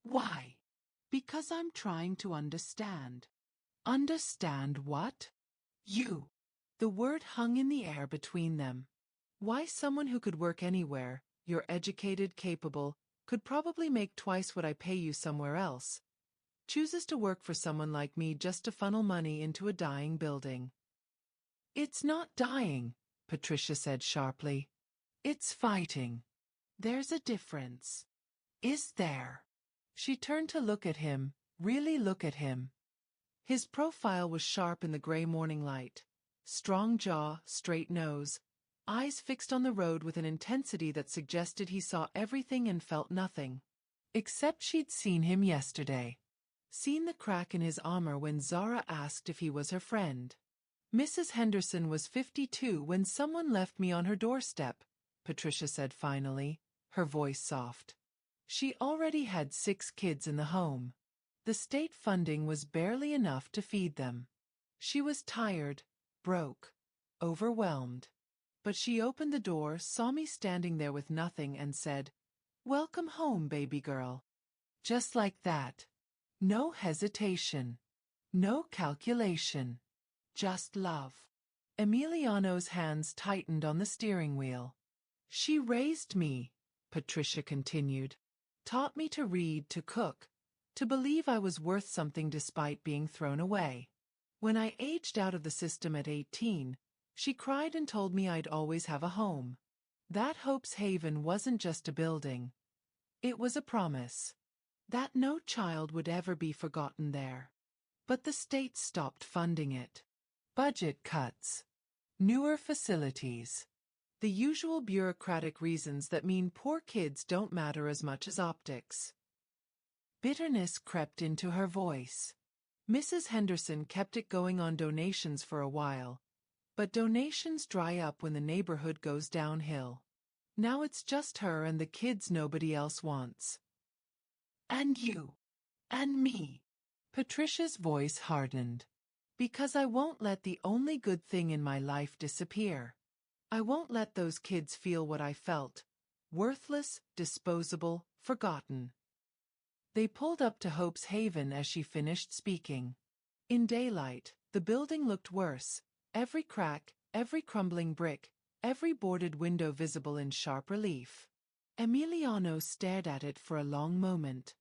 Why? Because I'm trying to understand. Understand what? You. The word hung in the air between them. Why someone who could work anywhere, you're educated, capable, could probably make twice what I pay you somewhere else, chooses to work for someone like me just to funnel money into a dying building. It's not dying, Patricia said sharply. It's fighting. There's a difference. Is there? She turned to look at him, really look at him. His profile was sharp in the gray morning light. Strong jaw, straight nose, eyes fixed on the road with an intensity that suggested he saw everything and felt nothing. Except she'd seen him yesterday. Seen the crack in his armor when Zara asked if he was her friend. Mrs. Henderson was 52 when someone left me on her doorstep, Patricia said finally, her voice soft. She already had 6 kids in the home. The state funding was barely enough to feed them. She was tired, broke, overwhelmed. But she opened the door, saw me standing there with nothing and said, "Welcome home, baby girl." Just like that. No hesitation. No calculation. Just love. Emiliano's hands tightened on the steering wheel. She raised me, Patricia continued. Taught me to read, to cook, to believe I was worth something despite being thrown away. When I aged out of the system at 18, she cried and told me I'd always have a home. That Hope's Haven wasn't just a building. It was a promise. That no child would ever be forgotten there. But the state stopped funding it. Budget cuts. Newer facilities. The usual bureaucratic reasons that mean poor kids don't matter as much as optics. Bitterness crept into her voice. Mrs. Henderson kept it going on donations for a while, but donations dry up when the neighborhood goes downhill. Now it's just her and the kids nobody else wants. And you. And me. Patricia's voice hardened. Because I won't let the only good thing in my life disappear. I won't let those kids feel what I felt. Worthless, disposable, forgotten. They pulled up to Hope's Haven as she finished speaking. In daylight, the building looked worse. Every crack, every crumbling brick, every boarded window visible in sharp relief. Emiliano stared at it for a long moment.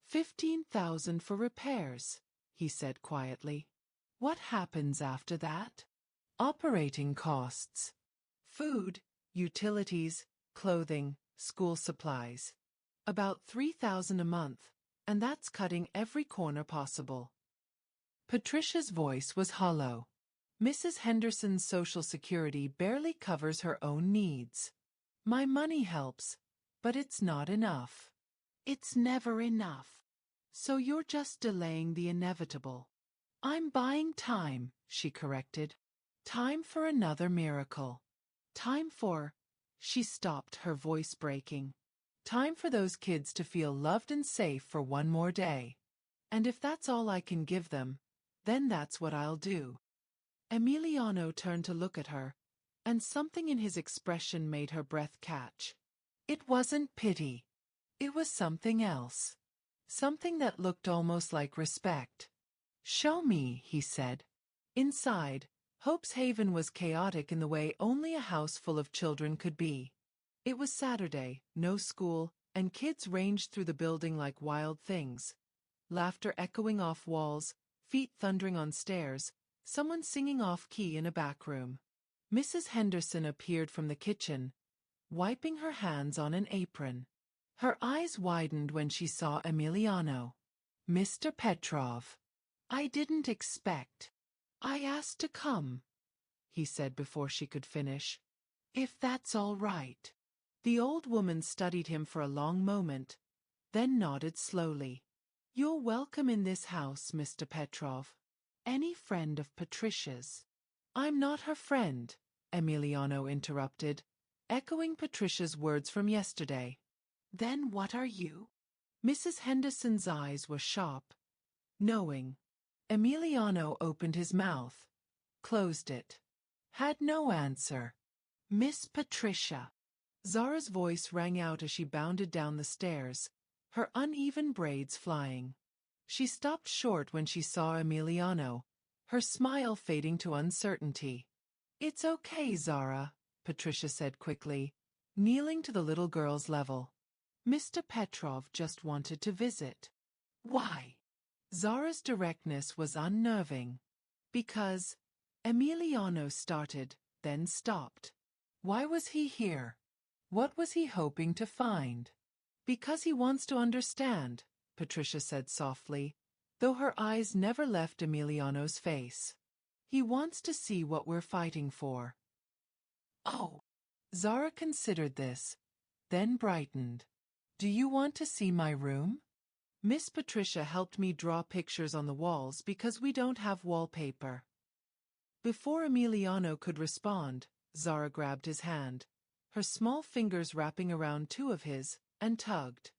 15,000 for repairs, he said quietly. What happens after that? Operating costs. Food, utilities, clothing, school supplies. About 3,000 a month, and that's cutting every corner possible. Patricia's voice was hollow. Mrs. Henderson's Social Security barely covers her own needs. My money helps, but it's not enough. It's never enough. So you're just delaying the inevitable. I'm buying time, she corrected. Time for another miracle. Time for... She stopped, her voice breaking. Time for those kids to feel loved and safe for one more day. And if that's all I can give them, then that's what I'll do. Emiliano turned to look at her, and something in his expression made her breath catch. It wasn't pity. It was something else. Something that looked almost like respect. Show me, he said. Inside, Hope's Haven was chaotic in the way only a house full of children could be. It was Saturday, no school, and kids ranged through the building like wild things. Laughter echoing off walls, feet thundering on stairs, someone singing off-key in a back room. Mrs. Henderson appeared from the kitchen, wiping her hands on an apron. Her eyes widened when she saw Emiliano. "Mr. Petrov. I didn't expect. I asked to come," he said before she could finish. "If that's all right." The old woman studied him for a long moment, then nodded slowly. "You're welcome in this house, Mr. Petrov. Any friend of Patricia's." "I'm not her friend," Emiliano interrupted, echoing Patricia's words from yesterday. "Then what are you?" Mrs. Henderson's eyes were sharp, knowing. Emiliano opened his mouth, closed it. Had no answer. "Miss Patricia." Zara's voice rang out as she bounded down the stairs, her uneven braids flying. She stopped short when she saw Emiliano, her smile fading to uncertainty. "It's okay, Zara," Patricia said quickly, kneeling to the little girl's level. "Mr. Petrov just wanted to visit." "Why?" Zara's directness was unnerving. "Because," Emiliano started, then stopped. "Why was he here? What was he hoping to find?" "Because he wants to understand," Patricia said softly, though her eyes never left Emiliano's face. "He wants to see what we're fighting for." "Oh." Zara considered this, then brightened. "Do you want to see my room? Miss Patricia helped me draw pictures on the walls because we don't have wallpaper." Before Emiliano could respond, Zara grabbed his hand, her small fingers wrapping around two of his, and tugged.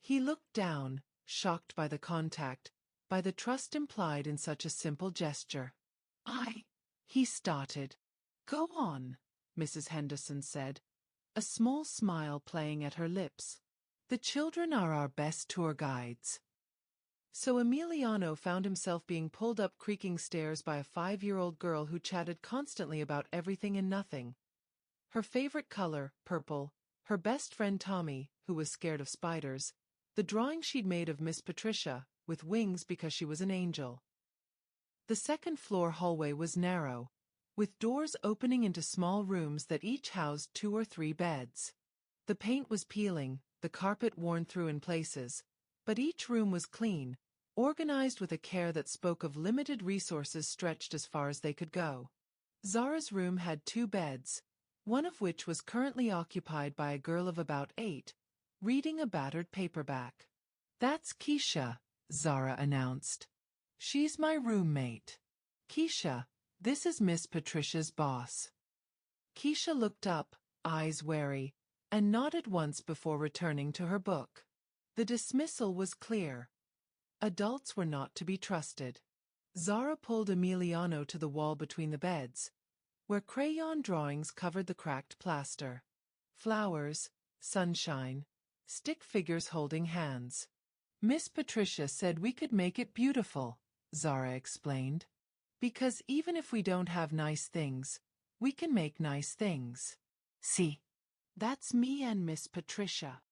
He looked down, shocked by the contact, by the trust implied in such a simple gesture. He started. "Go on," Mrs. Henderson said, a small smile playing at her lips. "The children are our best tour guides." So Emiliano found himself being pulled up creaking stairs by a 5-year-old girl who chatted constantly about everything and nothing. Her favorite color, purple, her best friend Tommy, who was scared of spiders, the drawing she'd made of Miss Patricia, with wings because she was an angel. The second-floor hallway was narrow, with doors opening into small rooms that each housed 2 or 3 beds. The paint was peeling, the carpet worn through in places, but each room was clean, organized with a care that spoke of limited resources stretched as far as they could go. Zara's room had 2 beds, one of which was currently occupied by a girl of about 8, reading a battered paperback. "That's Keisha," Zara announced. "She's my roommate. Keisha, this is Miss Patricia's boss." Keisha looked up, eyes wary, and nodded once before returning to her book. The dismissal was clear. Adults were not to be trusted. Zara pulled Emiliano to the wall between the beds, where crayon drawings covered the cracked plaster. Flowers, sunshine, stick figures holding hands. "Miss Patricia said we could make it beautiful," Zara explained. "Because even if we don't have nice things, we can make nice things. See? That's me and Miss Patricia."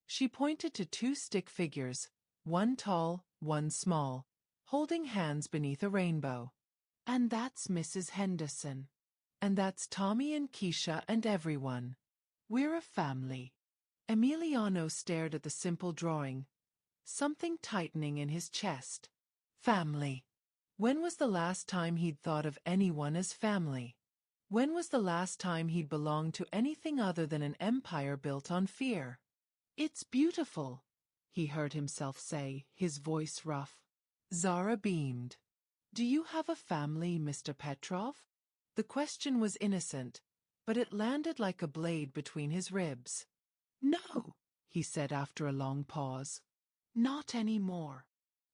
She pointed to 2 stick figures, one tall, one small, holding hands beneath a rainbow. "And that's Mrs. Henderson. And that's Tommy and Keisha and everyone. We're a family." Emiliano stared at the simple drawing, something tightening in his chest. Family. When was the last time he'd thought of anyone as family? When was the last time he'd belonged to anything other than an empire built on fear? "It's beautiful," he heard himself say, his voice rough. Zara beamed. "Do you have a family, Mr. Petrov?" The question was innocent, but it landed like a blade between his ribs. "No," he said after a long pause. "Not anymore.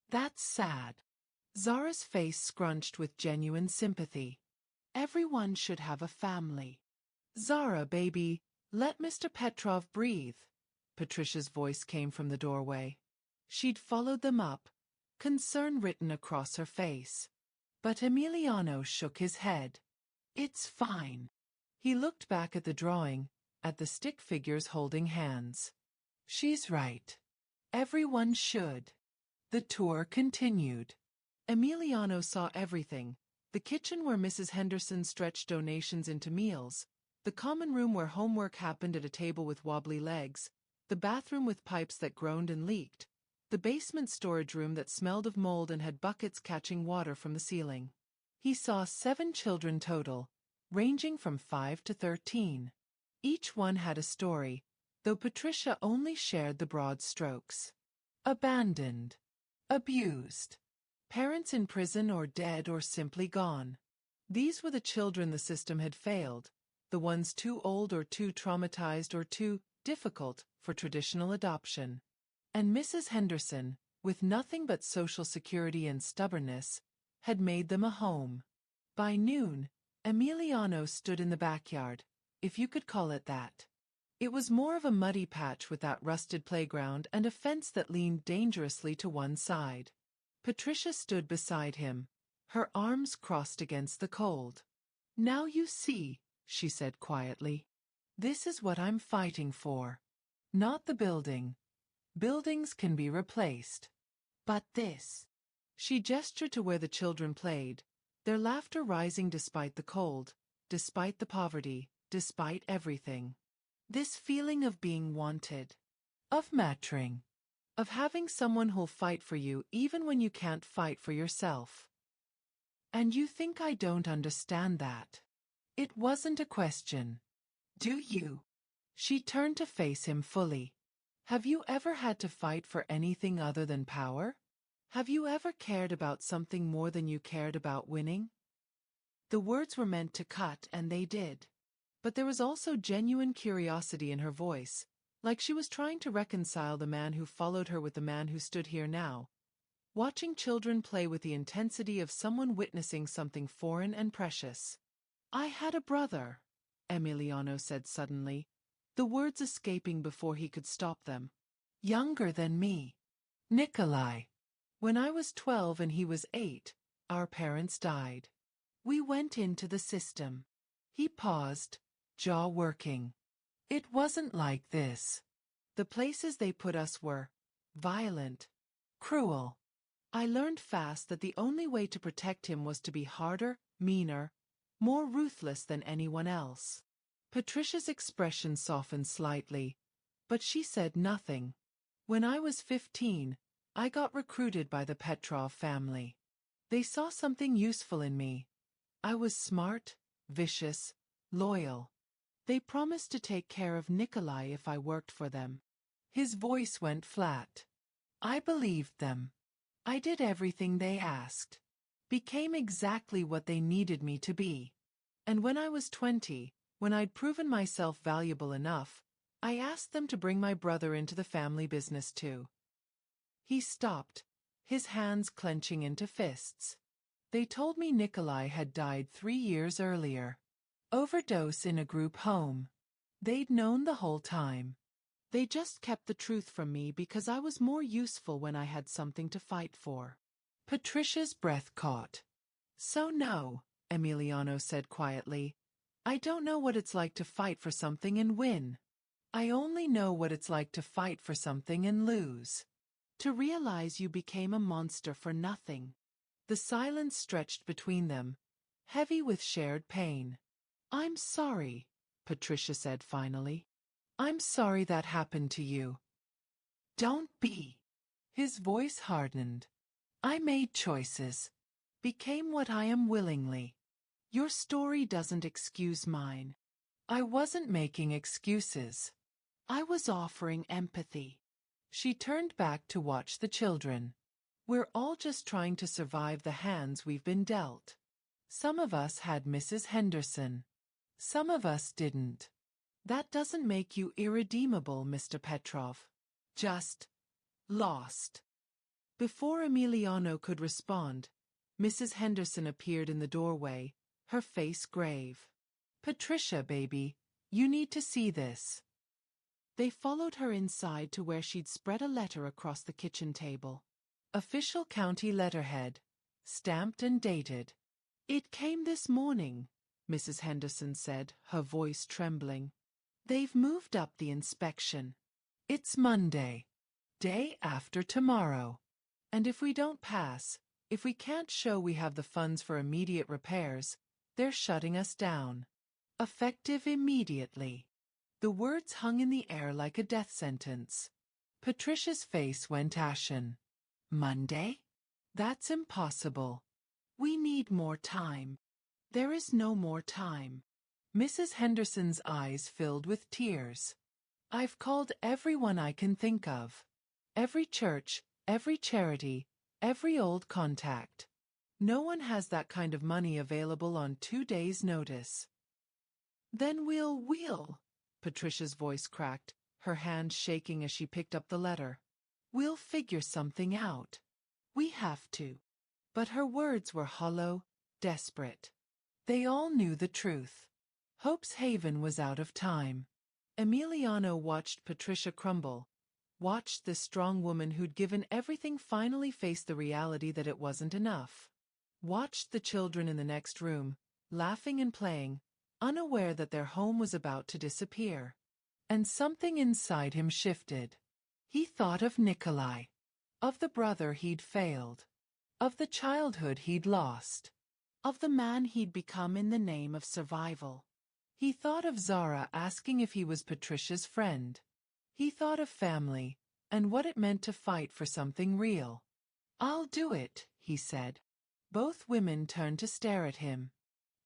That's sad." Zara's face scrunched with genuine sympathy. "Everyone should have a family." "Zara, baby, let Mr. Petrov breathe." Patricia's voice came from the doorway. She'd followed them up, concern written across her face. But Emiliano shook his head. "It's fine." He looked back at the drawing, at the stick figures holding hands. She's right. Everyone should. The tour continued. Emiliano saw everything. The kitchen where Mrs. Henderson stretched donations into meals, the common room where homework happened at a table with wobbly legs, the bathroom with pipes that groaned and leaked, the basement storage room that smelled of mold and had buckets catching water from the ceiling. He saw 7 children total, ranging from 5 to 13. Each one had a story, though Patricia only shared the broad strokes. Abandoned. Abused. Parents in prison or dead or simply gone. These were the children the system had failed, the ones too old or too traumatized or too difficult for traditional adoption. And Mrs. Henderson, with nothing but social security and stubbornness, had made them a home. By noon, Emiliano stood in the backyard, if you could call it that. It was more of a muddy patch with that rusted playground and a fence that leaned dangerously to one side. Patricia stood beside him, her arms crossed against the cold. "Now you see," she said quietly. "This is what I'm fighting for. Not the building. Buildings can be replaced. But this." She gestured to where the children played, their laughter rising despite the cold, despite the poverty, despite everything. This feeling of being wanted. Of mattering. Of having someone who'll fight for you even when you can't fight for yourself. "And you think I don't understand that?" It wasn't a question. "Do you?" She turned to face him fully. "Have you ever had to fight for anything other than power? Have you ever cared about something more than you cared about winning?" The words were meant to cut, and they did. But there was also genuine curiosity in her voice, like she was trying to reconcile the man who followed her with the man who stood here now, watching children play with the intensity of someone witnessing something foreign and precious. "I had a brother," Emiliano said suddenly, the words escaping before he could stop them. "Younger than me. Nikolai. When I was 12 and he was 8, our parents died. We went into the system." He paused, jaw working. "It wasn't like this. The places they put us were violent, cruel. I learned fast that the only way to protect him was to be harder, meaner, more ruthless than anyone else." Patricia's expression softened slightly, but she said nothing. "When I was 15, I got recruited by the Petrov family. They saw something useful in me. I was smart, vicious, loyal. They promised to take care of Nikolai if I worked for them." His voice went flat. "I believed them. I did everything they asked. Became exactly what they needed me to be. And when I was 20, when I'd proven myself valuable enough, I asked them to bring my brother into the family business too." He stopped, his hands clenching into fists. "They told me Nikolai had died 3 years earlier. Overdose in a group home. They'd known the whole time. They just kept the truth from me because I was more useful when I had something to fight for." Patricia's breath caught. "So no," Emiliano said quietly. "I don't know what it's like to fight for something and win. I only know what it's like to fight for something and lose. To realize you became a monster for nothing." The silence stretched between them, heavy with shared pain. "I'm sorry," Patricia said finally. "I'm sorry that happened to you." "Don't be." His voice hardened. "I made choices. Became what I am willingly. Your story doesn't excuse mine. I wasn't making excuses. I was offering empathy." She turned back to watch the children. "We're all just trying to survive the hands we've been dealt. Some of us had Mrs. Henderson. Some of us didn't. That doesn't make you irredeemable, Mr. Petrov. Just lost." Before Emiliano could respond, Mrs. Henderson appeared in the doorway, her face grave. "Patricia, baby, you need to see this." They followed her inside to where she'd spread a letter across the kitchen table. Official county letterhead, stamped and dated. "It came this morning," Mrs. Henderson said, her voice trembling. They've moved up the inspection. It's Monday. Day after tomorrow. And if we don't pass, if we can't show we have the funds for immediate repairs, they're shutting us down. Effective immediately. The words hung in the air like a death sentence. Patricia's face went ashen. Monday? That's impossible. We need more time. There is no more time. Mrs. Henderson's eyes filled with tears. I've called everyone I can think of. Every church, every charity, every old contact. No one has that kind of money available on 2 days' notice. Then we'll, Patricia's voice cracked, her hand shaking as she picked up the letter. We'll figure something out. We have to. But her words were hollow, desperate. They all knew the truth. Hope's Haven was out of time. Emiliano watched Patricia crumble, watched this strong woman who'd given everything finally face the reality that it wasn't enough. Watched the children in the next room, laughing and playing, unaware that their home was about to disappear. And something inside him shifted. He thought of Nikolai. Of the brother he'd failed. Of the childhood he'd lost. Of the man he'd become in the name of survival. He thought of Zara asking if he was Patricia's friend. He thought of family, and what it meant to fight for something real. I'll do it, he said. Both women turned to stare at him.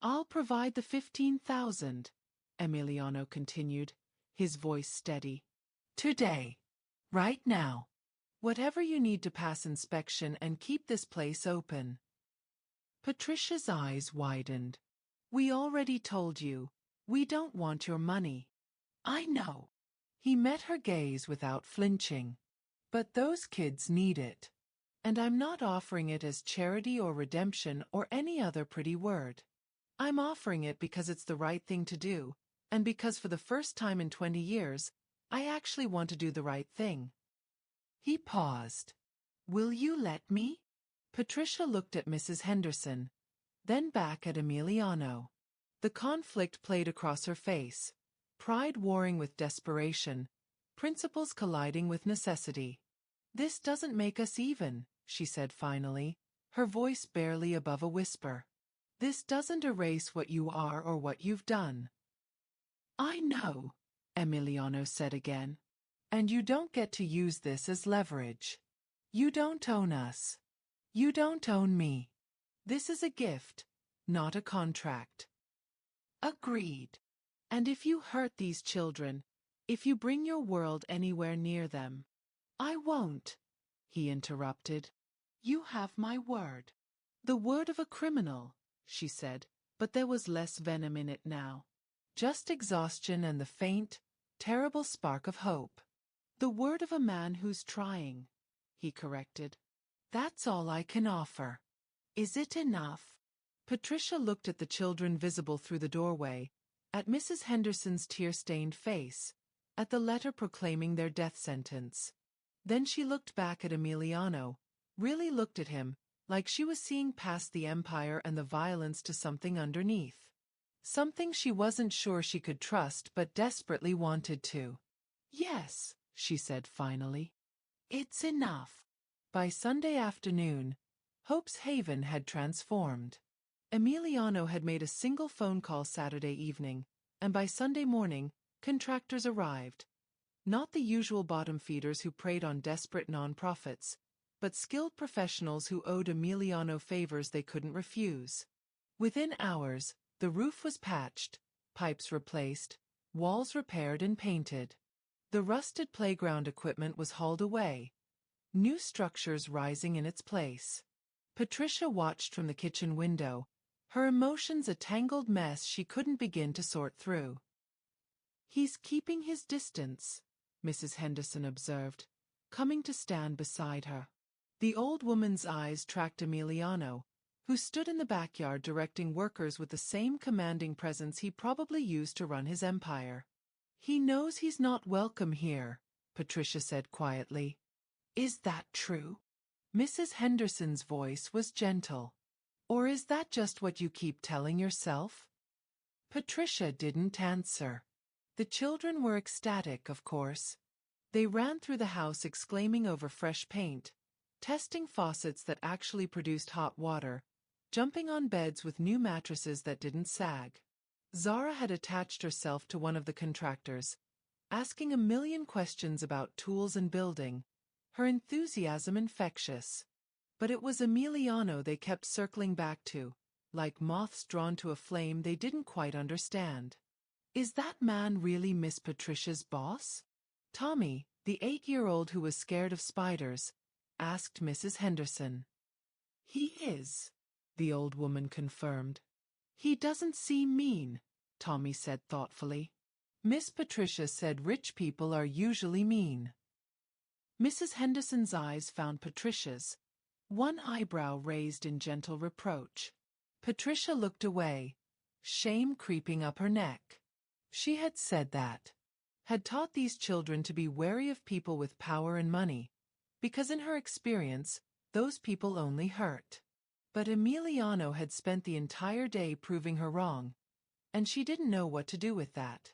I'll provide the 15,000, Emiliano continued, his voice steady. Today. Right now. Whatever you need to pass inspection and keep this place open. Patricia's eyes widened. We already told you. We don't want your money. I know. He met her gaze without flinching. But those kids need it. And I'm not offering it as charity or redemption or any other pretty word. I'm offering it because it's the right thing to do, and because for the first time in 20 years, I actually want to do the right thing. He paused. Will you let me? Patricia looked at Mrs. Henderson, then back at Emiliano. The conflict played across her face, pride warring with desperation, principles colliding with necessity. This doesn't make us even, she said finally, her voice barely above a whisper. This doesn't erase what you are or what you've done. I know, Emiliano said again. And you don't get to use this as leverage. You don't own us. You don't own me. This is a gift, not a contract. Agreed. And if you hurt these children, if you bring your world anywhere near them, I won't, he interrupted. You have my word. The word of a criminal, she said, but there was less venom in it now. Just exhaustion and the faint, terrible spark of hope. The word of a man who's trying, he corrected. That's all I can offer. Is it enough? Patricia looked at the children visible through the doorway, at Mrs. Henderson's tear-stained face, at the letter proclaiming their death sentence. Then she looked back at Emiliano, really looked at him, like she was seeing past the empire and the violence to something underneath. Something she wasn't sure she could trust but desperately wanted to. Yes, she said finally. It's enough. By Sunday afternoon, Hope's Haven had transformed. Emiliano had made a single phone call Saturday evening, and by Sunday morning, contractors arrived. Not the usual bottom feeders who preyed on desperate non-profits, but skilled professionals who owed Emiliano favors they couldn't refuse. Within hours, the roof was patched, pipes replaced, walls repaired and painted. The rusted playground equipment was hauled away, new structures rising in its place. Patricia watched from the kitchen window, her emotions a tangled mess she couldn't begin to sort through. He's keeping his distance, Mrs. Henderson observed, coming to stand beside her. The old woman's eyes tracked Emiliano, who stood in the backyard directing workers with the same commanding presence he probably used to run his empire. He knows he's not welcome here, Patricia said quietly. Is that true? Mrs. Henderson's voice was gentle. Or is that just what you keep telling yourself? Patricia didn't answer. The children were ecstatic, of course. They ran through the house exclaiming over fresh paint, testing faucets that actually produced hot water, jumping on beds with new mattresses that didn't sag. Zara had attached herself to one of the contractors, asking a million questions about tools and building, her enthusiasm infectious. But it was Emiliano they kept circling back to, like moths drawn to a flame they didn't quite understand. Is that man really Miss Patricia's boss? Tommy, the 8-year-old who was scared of spiders, asked Mrs. Henderson. He is, the old woman confirmed. He doesn't seem mean, Tommy said thoughtfully. Miss Patricia said rich people are usually mean. Mrs. Henderson's eyes found Patricia's, one eyebrow raised in gentle reproach. Patricia looked away, shame creeping up her neck. She had said that. Had taught these children to be wary of people with power and money, because in her experience, those people only hurt. But Emiliano had spent the entire day proving her wrong, and she didn't know what to do with that.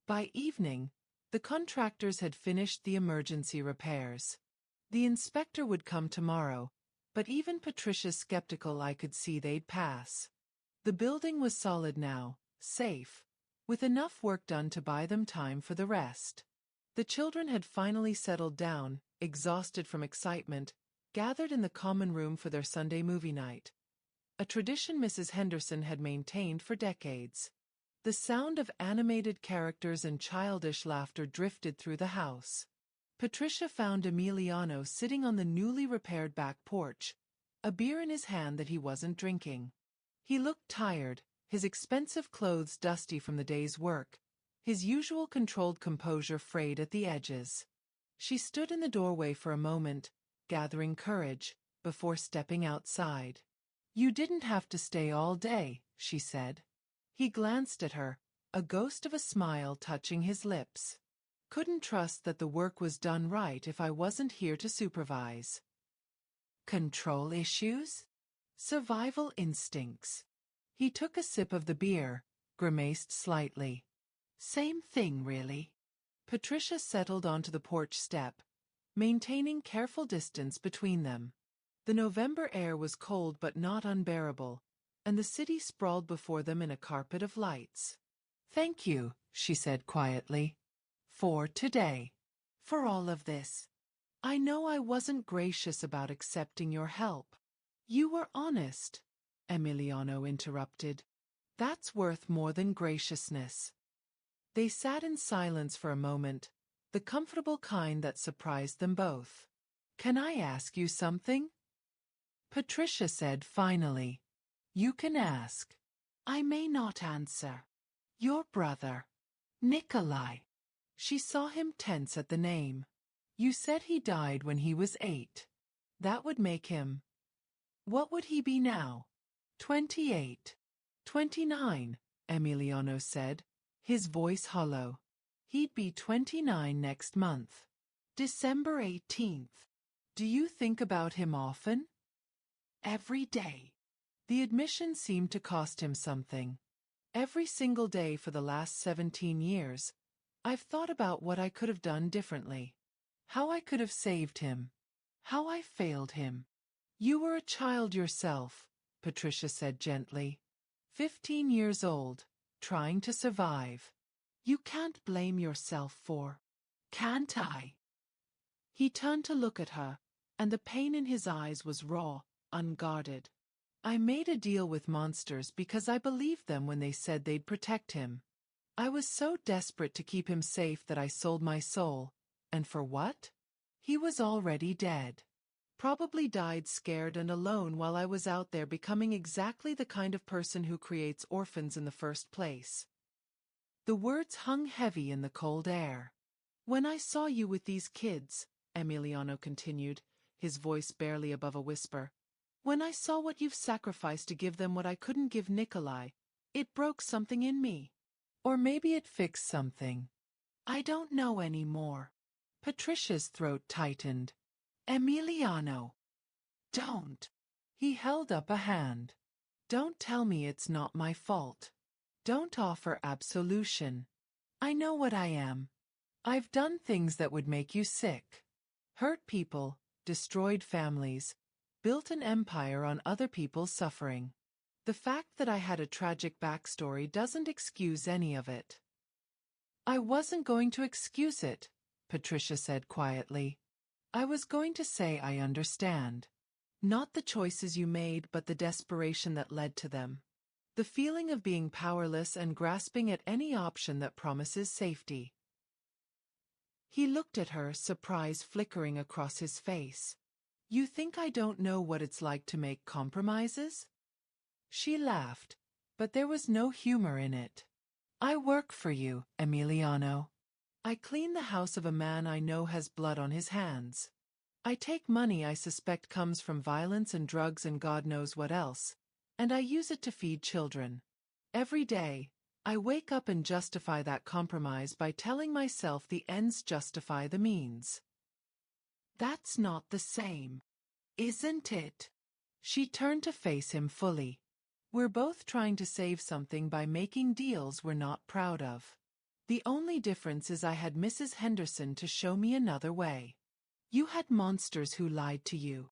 By evening, the contractors had finished the emergency repairs. The inspector would come tomorrow, but even Patricia's skeptical eye could see they'd pass. The building was solid now, safe, with enough work done to buy them time for the rest. The children had finally settled down, exhausted from excitement, gathered in the common room for their Sunday movie night, a tradition Mrs. Henderson had maintained for decades. The sound of animated characters and childish laughter drifted through the house. Patricia found Emiliano sitting on the newly repaired back porch, a beer in his hand that he wasn't drinking. He looked tired, his expensive clothes dusty from the day's work, his usual controlled composure frayed at the edges. She stood in the doorway for a moment, gathering courage, before stepping outside. You didn't have to stay all day, she said. He glanced at her, a ghost of a smile touching his lips. Couldn't trust that the work was done right if I wasn't here to supervise. Control issues? Survival instincts. He took a sip of the beer, grimaced slightly. Same thing, really. Patricia settled onto the porch step, maintaining careful distance between them. The November air was cold but not unbearable, and the city sprawled before them in a carpet of lights. Thank you, she said quietly. For today. For all of this. I know I wasn't gracious about accepting your help. You were honest, Emiliano interrupted. That's worth more than graciousness. They sat in silence for a moment, the comfortable kind that surprised them both. Can I ask you something? Patricia said finally. You can ask. I may not answer. Your brother, Nikolai. She saw him tense at the name. You said he died when he was 8. That would make him. What would he be now? 28. 29, Emiliano said, his voice hollow. He'd be 29 next month. December 18th. Do you think about him often? Every day. The admission seemed to cost him something. Every single day for the last 17 years, I've thought about what I could have done differently. How I could have saved him. How I failed him. You were a child yourself, Patricia said gently. 15 years old, trying to survive. You can't blame yourself for. Can't I? He turned to look at her, and the pain in his eyes was raw, unguarded. I made a deal with monsters because I believed them when they said they'd protect him. I was so desperate to keep him safe that I sold my soul. And for what? He was already dead. Probably died scared and alone while I was out there becoming exactly the kind of person who creates orphans in the first place. The words hung heavy in the cold air. When I saw you with these kids, Emiliano continued, his voice barely above a whisper, when I saw what you've sacrificed to give them what I couldn't give Nikolai, it broke something in me. Or maybe it fixed something. I don't know anymore. Patricia's throat tightened. Emiliano. Don't. He held up a hand. Don't tell me it's not my fault. Don't offer absolution. I know what I am. I've done things that would make you sick. Hurt people, destroyed families, built an empire on other people's suffering. The fact that I had a tragic backstory doesn't excuse any of it. I wasn't going to excuse it, Patricia said quietly. I was going to say I understand. Not the choices you made, but the desperation that led to them. The feeling of being powerless and grasping at any option that promises safety. He looked at her, surprise flickering across his face. You think I don't know what it's like to make compromises? She laughed, but there was no humor in it. I work for you, Emiliano. I clean the house of a man I know has blood on his hands. I take money I suspect comes from violence and drugs and God knows what else, and I use it to feed children. Every day, I wake up and justify that compromise by telling myself the ends justify the means. That's not the same, isn't it? She turned to face him fully. We're both trying to save something by making deals we're not proud of. The only difference is I had Mrs. Henderson to show me another way. You had monsters who lied to you.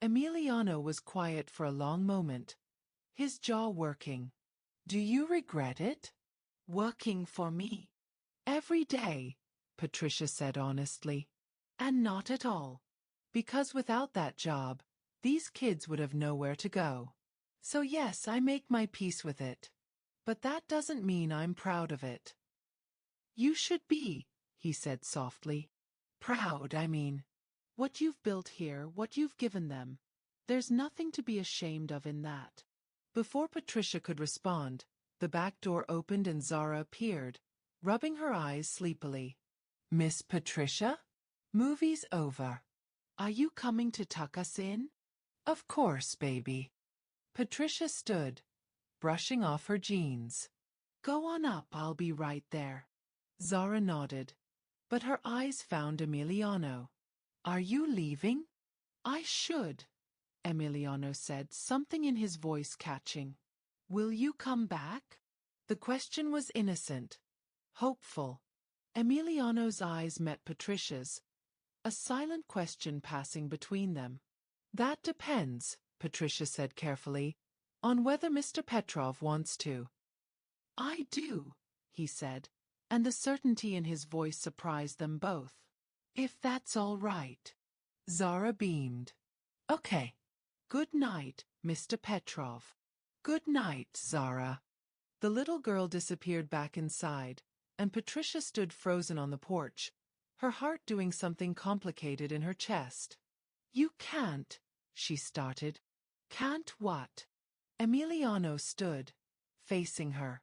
Emiliano was quiet for a long moment, his jaw working. Do you regret it? Working for me? Every day, Patricia said honestly. And not at all. Because without that job, these kids would have nowhere to go. So yes, I make my peace with it. But that doesn't mean I'm proud of it. You should be, he said softly. Proud, I mean. What you've built here, what you've given them. There's nothing to be ashamed of in that. Before Patricia could respond, the back door opened and Zara appeared, rubbing her eyes sleepily. Miss Patricia? Movie's over. Are you coming to tuck us in? Of course, baby. Patricia stood, brushing off her jeans. Go on up, I'll be right there. Zara nodded, but her eyes found Emiliano. Are you leaving? I should, Emiliano said, something in his voice catching. Will you come back? The question was innocent, hopeful. Emiliano's eyes met Patricia's, a silent question passing between them. That depends, Patricia said carefully, on whether Mr. Petrov wants to. I do, he said, and the certainty in his voice surprised them both. If that's all right. Zara beamed. Okay. Good night, Mr. Petrov. Good night, Zara. The little girl disappeared back inside, and Patricia stood frozen on the porch, her heart doing something complicated in her chest. You can't, she started. Can't what? Emiliano stood, facing her.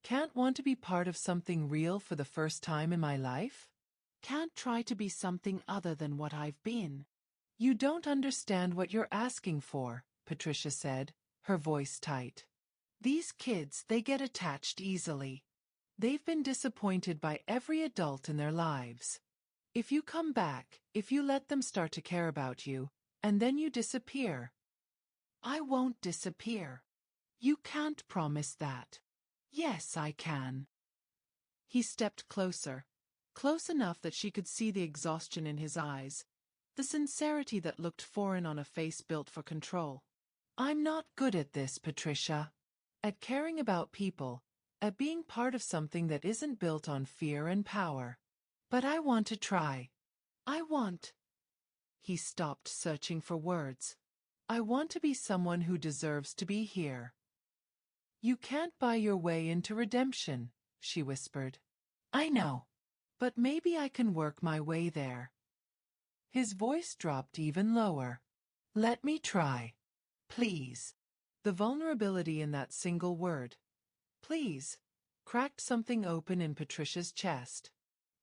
Can't want to be part of something real for the first time in my life? Can't try to be something other than what I've been. You don't understand what you're asking for, Patricia said, her voice tight. These kids, they get attached easily. They've been disappointed by every adult in their lives. If you come back, if you let them start to care about you, and then you disappear. I won't disappear. You can't promise that. Yes, I can. He stepped closer, close enough that she could see the exhaustion in his eyes, the sincerity that looked foreign on a face built for control. I'm not good at this, Patricia. At caring about people, at being part of something that isn't built on fear and power. But I want to try. I want. He stopped, searching for words. I want to be someone who deserves to be here. You can't buy your way into redemption, she whispered. I know. But maybe I can work my way there. His voice dropped even lower. Let me try. Please. The vulnerability in that single word, please, cracked something open in Patricia's chest.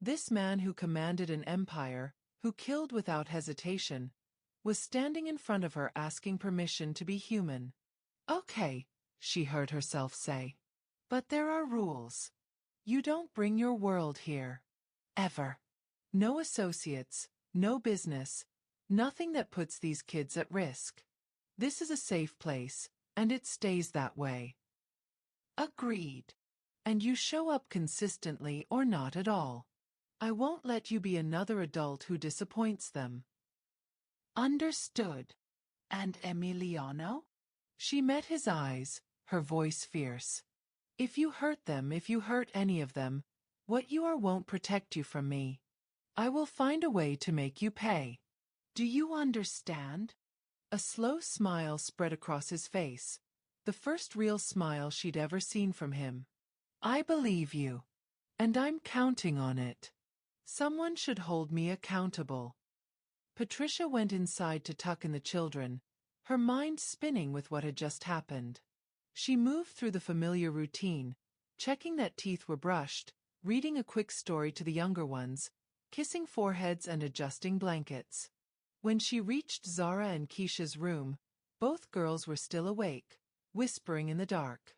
This man who commanded an empire, who killed without hesitation, was standing in front of her asking permission to be human. Okay, she heard herself say. But there are rules. You don't bring your world here. Ever. No associates, no business, nothing that puts these kids at risk. This is a safe place, and it stays that way. Agreed. And you show up consistently or not at all. I won't let you be another adult who disappoints them. Understood. And Emiliano? She met his eyes, her voice fierce. If you hurt them, if you hurt any of them, what you are won't protect you from me. I will find a way to make you pay. Do you understand? A slow smile spread across his face, the first real smile she'd ever seen from him. I believe you. And I'm counting on it. Someone should hold me accountable. Patricia went inside to tuck in the children, her mind spinning with what had just happened. She moved through the familiar routine, checking that teeth were brushed, reading a quick story to the younger ones, kissing foreheads and adjusting blankets. When she reached Zara and Keisha's room, both girls were still awake, whispering in the dark.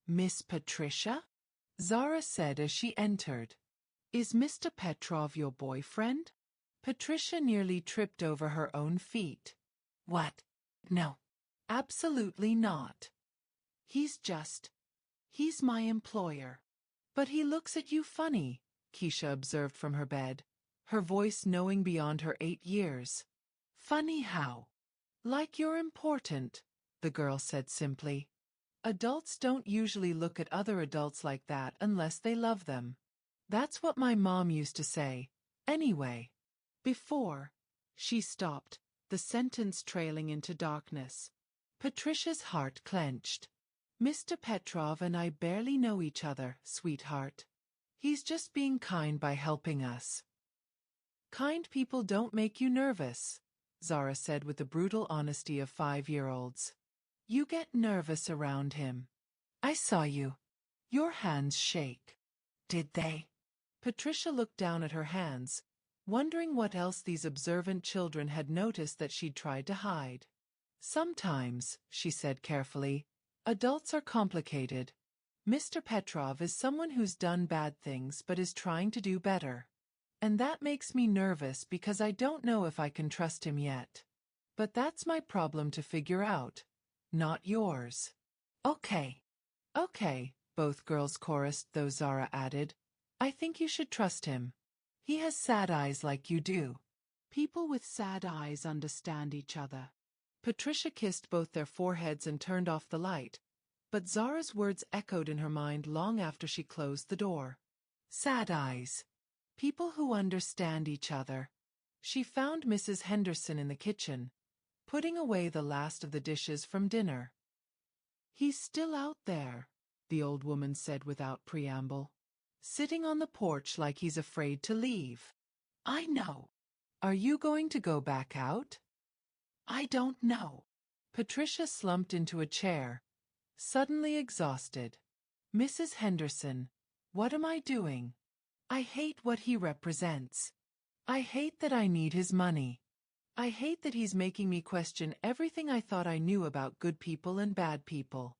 Miss Patricia? Zara said as she entered. Is Mr. Petrov your boyfriend? Patricia nearly tripped over her own feet. What? No. Absolutely not. He's my employer. But he looks at you funny, Keisha observed from her bed, her voice knowing beyond her 8 years. Funny how? Like you're important, the girl said simply. Adults don't usually look at other adults like that unless they love them. That's what my mom used to say, anyway. Before. She stopped, the sentence trailing into darkness. Patricia's heart clenched. Mr. Petrov and I barely know each other, sweetheart. He's just being kind by helping us. Kind people don't make you nervous, Zara said with the brutal honesty of 5-year-olds. You get nervous around him. I saw you. Your hands shake. Did they? Patricia looked down at her hands, wondering what else these observant children had noticed that she'd tried to hide. Sometimes, she said carefully, adults are complicated. Mr. Petrov is someone who's done bad things but is trying to do better. And that makes me nervous because I don't know if I can trust him yet. But that's my problem to figure out, not yours. Okay. Okay, both girls chorused, though Zara added. I think you should trust him. He has sad eyes like you do. People with sad eyes understand each other. Patricia kissed both their foreheads and turned off the light, but Zara's words echoed in her mind long after she closed the door. Sad eyes. People who understand each other. She found Mrs. Henderson in the kitchen, putting away the last of the dishes from dinner. He's still out there, the old woman said without preamble. Sitting on the porch like he's afraid to leave. I know. Are you going to go back out? I don't know. Patricia slumped into a chair, suddenly exhausted. Mrs. Henderson, what am I doing? I hate what he represents. I hate that I need his money. I hate that he's making me question everything I thought I knew about good people and bad people.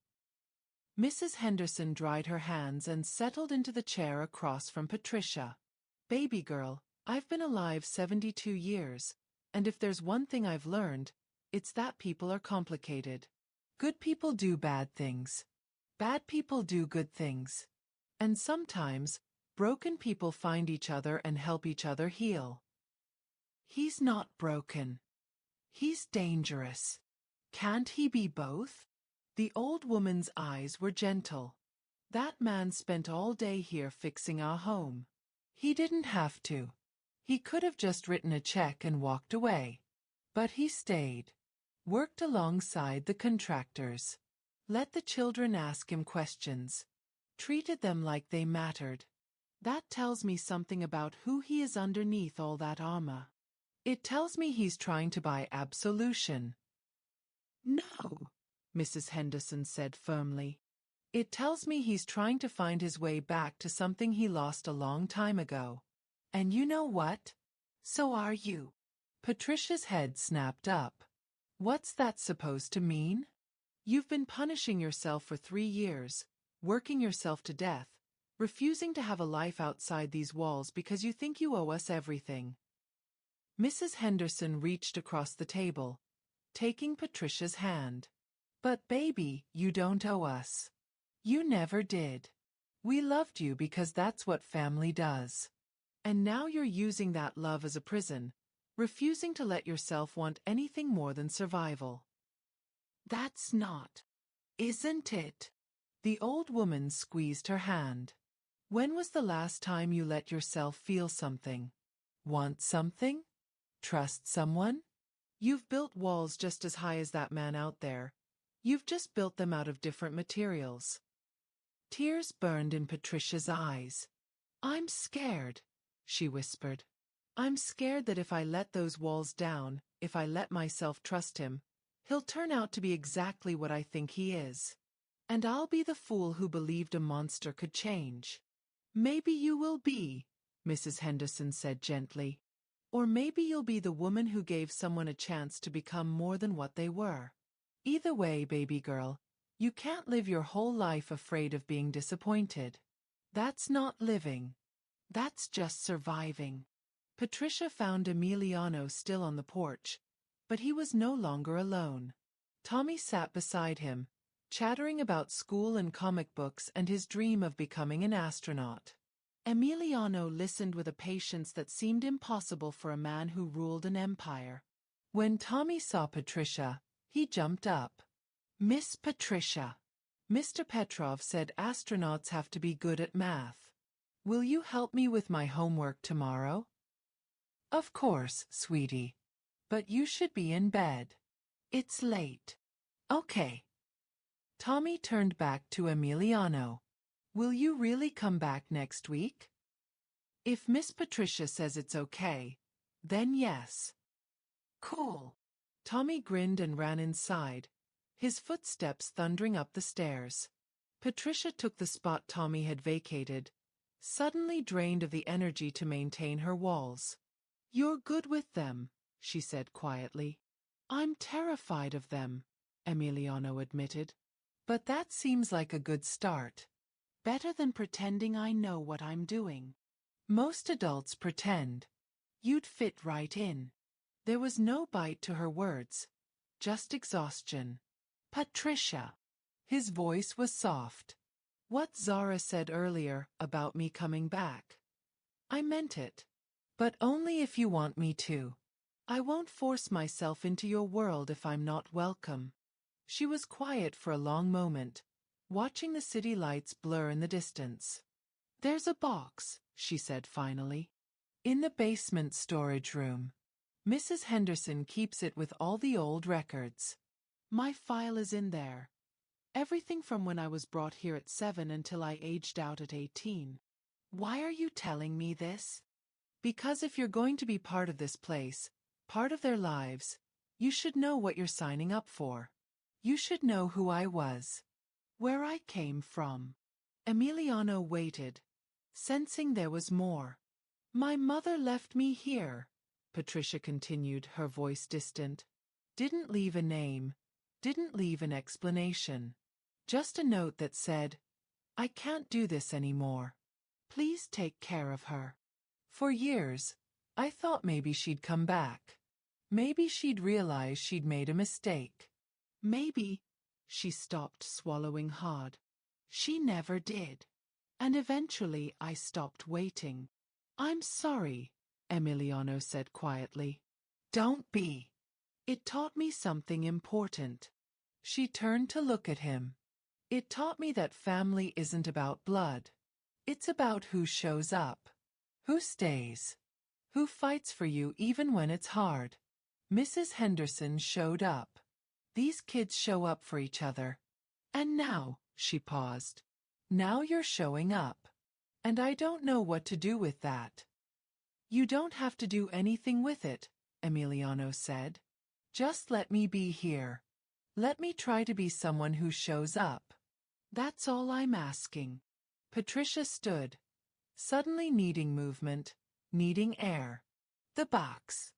Mrs. Henderson dried her hands and settled into the chair across from Patricia. Baby girl, I've been alive 72 years, and if there's one thing I've learned, it's that people are complicated. Good people do bad things. Bad people do good things. And sometimes, broken people find each other and help each other heal. He's not broken. He's dangerous. Can't he be both? The old woman's eyes were gentle. That man spent all day here fixing our home. He didn't have to. He could have just written a check and walked away. But he stayed. Worked alongside the contractors. Let the children ask him questions. Treated them like they mattered. That tells me something about who he is underneath all that armor. It tells me he's trying to buy absolution. No, Mrs. Henderson said firmly. It tells me he's trying to find his way back to something he lost a long time ago. And you know what? So are you. Patricia's head snapped up. What's that supposed to mean? You've been punishing yourself for 3 years, working yourself to death, refusing to have a life outside these walls because you think you owe us everything. Mrs. Henderson reached across the table, taking Patricia's hand. But baby, you don't owe us. You never did. We loved you because that's what family does. And now you're using that love as a prison, refusing to let yourself want anything more than survival. That's not. Isn't it? The old woman squeezed her hand. When was the last time you let yourself feel something? Want something? Trust someone? You've built walls just as high as that man out there. You've just built them out of different materials. Tears burned in Patricia's eyes. I'm scared, she whispered. I'm scared that if I let those walls down, if I let myself trust him, he'll turn out to be exactly what I think he is. And I'll be the fool who believed a monster could change. Maybe you will be, Mrs. Henderson said gently. Or maybe you'll be the woman who gave someone a chance to become more than what they were. Either way, baby girl, you can't live your whole life afraid of being disappointed. That's not living. That's just surviving. Patricia found Emiliano still on the porch, but he was no longer alone. Tommy sat beside him, chattering about school and comic books and his dream of becoming an astronaut. Emiliano listened with a patience that seemed impossible for a man who ruled an empire. When Tommy saw Patricia, he jumped up. Miss Patricia, Mr. Petrov said astronauts have to be good at math. Will you help me with my homework tomorrow? Of course, sweetie. But you should be in bed. It's late. Okay. Tommy turned back to Emiliano. Will you really come back next week? If Miss Patricia says it's okay, then yes. Cool. Tommy grinned and ran inside, his footsteps thundering up the stairs. Patricia took the spot Tommy had vacated, suddenly drained of the energy to maintain her walls. You're good with them, she said quietly. I'm terrified of them, Emiliano admitted. But that seems like a good start. Better than pretending I know what I'm doing. Most adults pretend. You'd fit right in. There was no bite to her words, just exhaustion. Patricia. His voice was soft. What Zara said earlier about me coming back. I meant it. But only if you want me to. I won't force myself into your world if I'm not welcome. She was quiet for a long moment, watching the city lights blur in the distance. There's a box, she said finally. In the basement storage room. Mrs. Henderson keeps it with all the old records. My file is in there. Everything from when I was brought here at 7 until I aged out at 18. Why are you telling me this? Because if you're going to be part of this place, part of their lives, you should know what you're signing up for. You should know who I was. Where I came from. Emiliano waited, sensing there was more. My mother left me here, Patricia continued, her voice distant. Didn't leave a name, didn't leave an explanation. Just a note that said, I can't do this anymore. Please take care of her. For years, I thought maybe she'd come back. Maybe she'd realize she'd made a mistake. Maybe. She stopped, swallowing hard. She never did. And eventually I stopped waiting. I'm sorry, Emiliano said quietly. Don't be. It taught me something important. She turned to look at him. It taught me that family isn't about blood. It's about who shows up. Who stays. Who fights for you even when it's hard. Mrs. Henderson showed up. These kids show up for each other. And now, she paused. Now you're showing up. And I don't know what to do with that. You don't have to do anything with it, Emiliano said. Just let me be here. Let me try to be someone who shows up. That's all I'm asking. Patricia stood, suddenly needing movement, needing air. The box.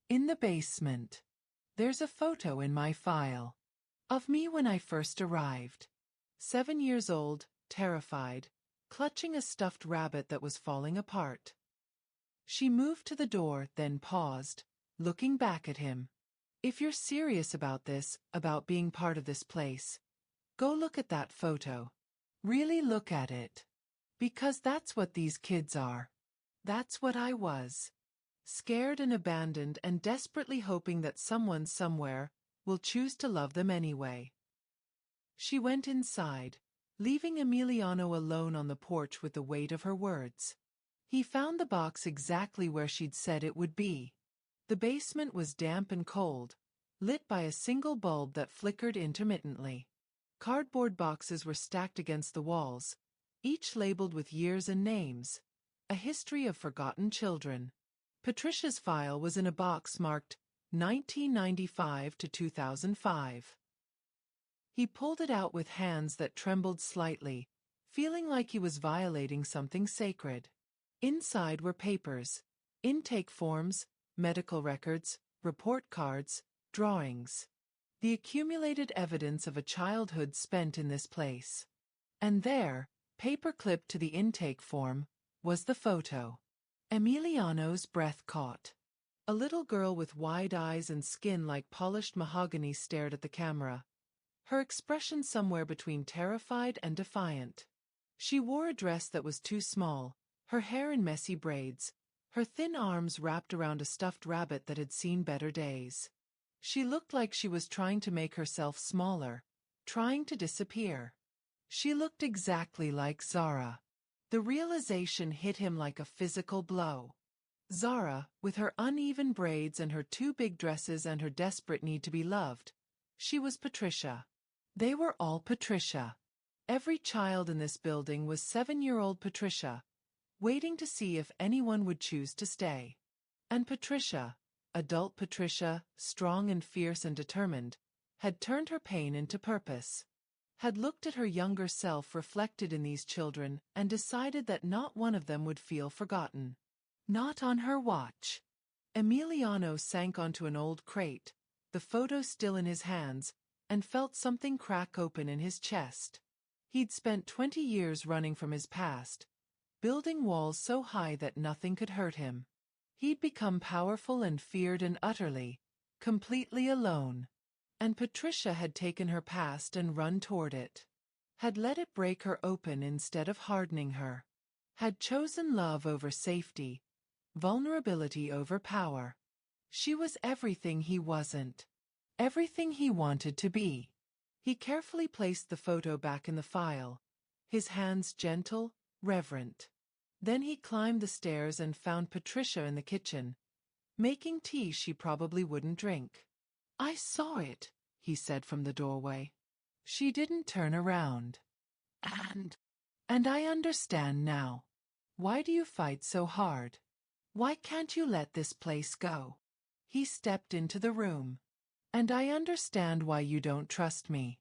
In the basement. There's a photo in my file. Of me when I first arrived. 7 years old, terrified, clutching a stuffed rabbit that was falling apart. She moved to the door, then paused, looking back at him. If you're serious about this, about being part of this place, go look at that photo. Really look at it. Because that's what these kids are. That's what I was. Scared and abandoned and desperately hoping that someone somewhere will choose to love them anyway. She went inside, leaving Emiliano alone on the porch with the weight of her words. He found the box exactly where she'd said it would be. The basement was damp and cold, lit by a single bulb that flickered intermittently. Cardboard boxes were stacked against the walls, each labeled with years and names, a history of forgotten children. Patricia's file was in a box marked 1995 to 2005. He pulled it out with hands that trembled slightly, feeling like he was violating something sacred. Inside were papers, intake forms, medical records, report cards, drawings. The accumulated evidence of a childhood spent in this place. And there, paper-clipped to the intake form, was the photo. Emiliano's breath caught. A little girl with wide eyes and skin like polished mahogany stared at the camera, her expression somewhere between terrified and defiant. She wore a dress that was too small, her hair in messy braids, her thin arms wrapped around a stuffed rabbit that had seen better days. She looked like she was trying to make herself smaller, trying to disappear. She looked exactly like Zara. The realization hit him like a physical blow. Zara, with her uneven braids and her two big dresses and her desperate need to be loved. She was Patricia. They were all Patricia. Every child in this building was 7-year-old Patricia, waiting to see if anyone would choose to stay. And Patricia, adult Patricia, strong and fierce and determined, had turned her pain into purpose. Had looked at her younger self reflected in these children and decided that not one of them would feel forgotten. Not on her watch. Emiliano sank onto an old crate, the photo still in his hands, and felt something crack open in his chest. He'd spent 20 years running from his past, building walls so high that nothing could hurt him. He'd become powerful and feared and utterly, completely alone. And Patricia had taken her past and run toward it. Had let it break her open instead of hardening her. Had chosen love over safety, vulnerability over power. She was everything he wasn't. Everything he wanted to be. He carefully placed the photo back in the file, his hands gentle, reverent. Then he climbed the stairs and found Patricia in the kitchen, making tea she probably wouldn't drink. "I saw it," he said from the doorway. She didn't turn around. And I understand now. Why do you fight so hard? Why can't you let this place go?" He stepped into the room. "And I understand why you don't trust me.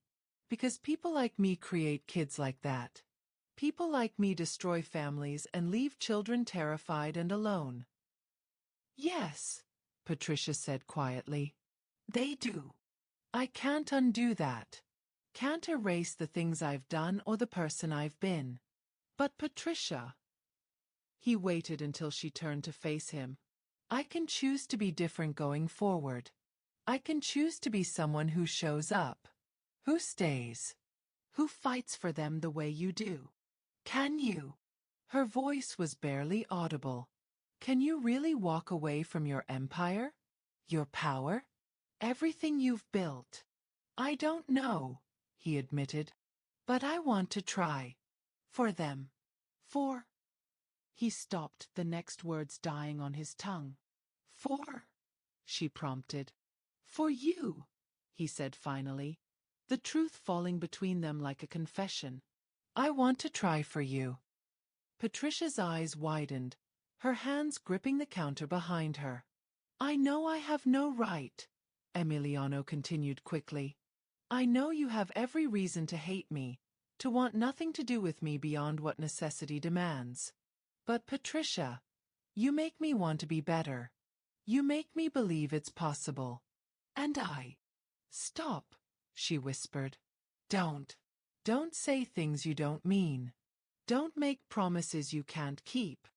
Because people like me create kids like that. People like me destroy families and leave children terrified and alone." "Yes," Patricia said quietly. "They do. I can't undo that. Can't erase the things I've done or the person I've been. But Patricia..." He waited until she turned to face him. "I can choose to be different going forward. I can choose to be someone who shows up, who stays, who fights for them the way you do. Can you?" Her voice was barely audible. "Can you really walk away from your empire? Your power? Everything you've built?" "I don't know," he admitted. "But I want to try. For them. For..." He stopped, the next words dying on his tongue. "For..." she prompted. "For you," he said finally, the truth falling between them like a confession. "I want to try for you." Patricia's eyes widened, her hands gripping the counter behind her. "I know I have no right," Emiliano continued quickly. "I know you have every reason to hate me, to want nothing to do with me beyond what necessity demands. But Patricia, you make me want to be better. You make me believe it's possible. And I..." "Stop," she whispered. "Don't. Don't say things you don't mean. Don't make promises you can't keep."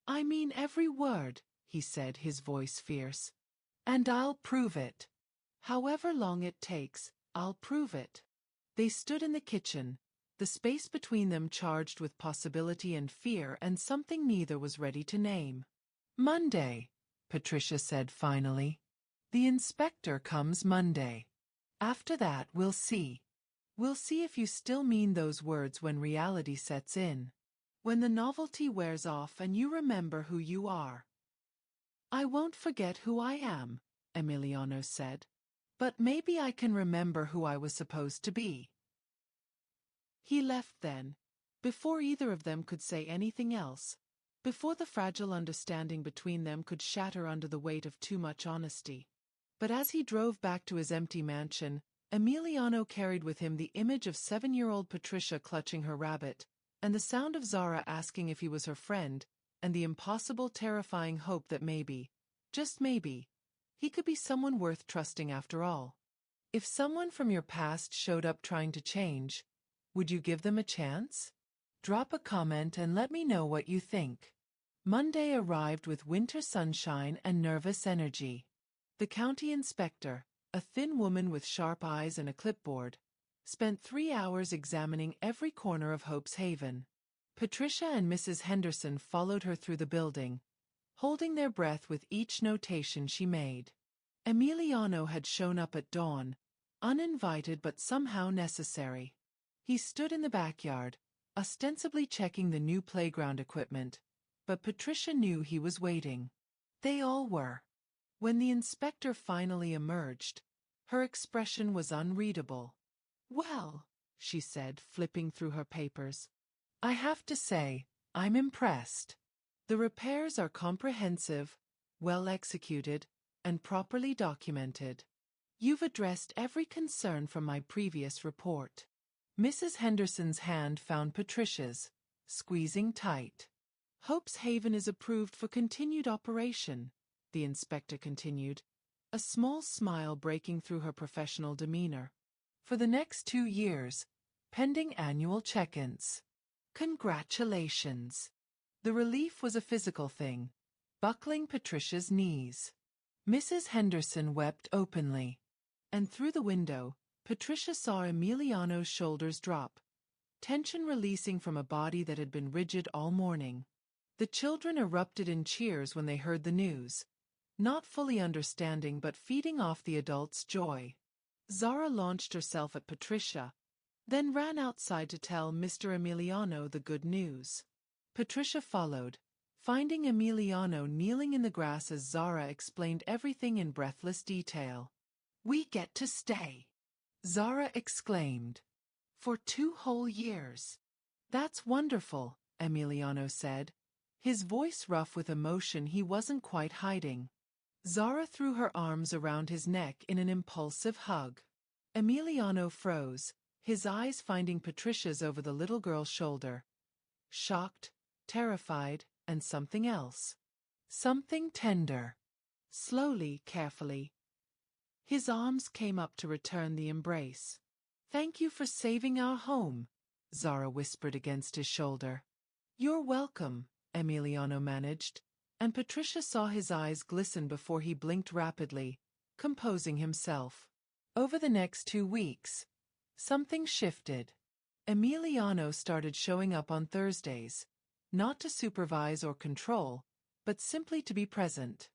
"I mean every word," he said, his voice fierce. "And I'll prove it. However long it takes, I'll prove it." They stood in the kitchen, the space between them charged with possibility and fear and something neither was ready to name. Monday, Patricia said finally. The inspector comes Monday. After that we'll see. We'll see if you still mean those words when reality sets in. When the novelty wears off and you remember who you are. I won't forget who I am, Emiliano said. But maybe I can remember who I was supposed to be. He left then, before either of them could say anything else, before the fragile understanding between them could shatter under the weight of too much honesty. But as he drove back to his empty mansion, Emiliano carried with him the image of 7-year-old Patricia clutching her rabbit, and the sound of Zara asking if he was her friend, and the impossible, terrifying hope that maybe, just maybe, he could be someone worth trusting after all. If someone from your past showed up trying to change, would you give them a chance? Drop a comment and let me know what you think. Monday arrived with winter sunshine and nervous energy. The county inspector, a thin woman with sharp eyes and a clipboard, spent 3 hours examining every corner of Hope's Haven. Patricia and Mrs. Henderson followed her through the building, holding their breath with each notation she made. Emiliano had shown up at dawn, uninvited but somehow necessary. He stood in the backyard, ostensibly checking the new playground equipment, but Patricia knew he was waiting. They all were. When the inspector finally emerged, her expression was unreadable. Well, she said, flipping through her papers, I have to say, I'm impressed. The repairs are comprehensive, well executed, and properly documented. You've addressed every concern from my previous report. Mrs. Henderson's hand found Patricia's, squeezing tight. Hope's Haven is approved for continued operation, the inspector continued, a small smile breaking through her professional demeanor. For the next 2 years, pending annual check-ins. Congratulations. The relief was a physical thing, buckling Patricia's knees. Mrs. Henderson wept openly. And through the window, Patricia saw Emiliano's shoulders drop, tension releasing from a body that had been rigid all morning. The children erupted in cheers when they heard the news, not fully understanding but feeding off the adults' joy. Zara launched herself at Patricia, then ran outside to tell Mr. Emiliano the good news. Patricia followed, finding Emiliano kneeling in the grass as Zara explained everything in breathless detail. We get to stay, Zara exclaimed. For 2 whole years. That's wonderful, Emiliano said, his voice rough with emotion he wasn't quite hiding. Zara threw her arms around his neck in an impulsive hug. Emiliano froze, his eyes finding Patricia's over the little girl's shoulder. Shocked, terrified, and something else. Something tender. Slowly, carefully, his arms came up to return the embrace. Thank you for saving our home, Zara whispered against his shoulder. You're welcome, Emiliano managed, and Patricia saw his eyes glisten before he blinked rapidly, composing himself. Over the next 2 weeks, something shifted. Emiliano started showing up on Thursdays, not to supervise or control, but simply to be present.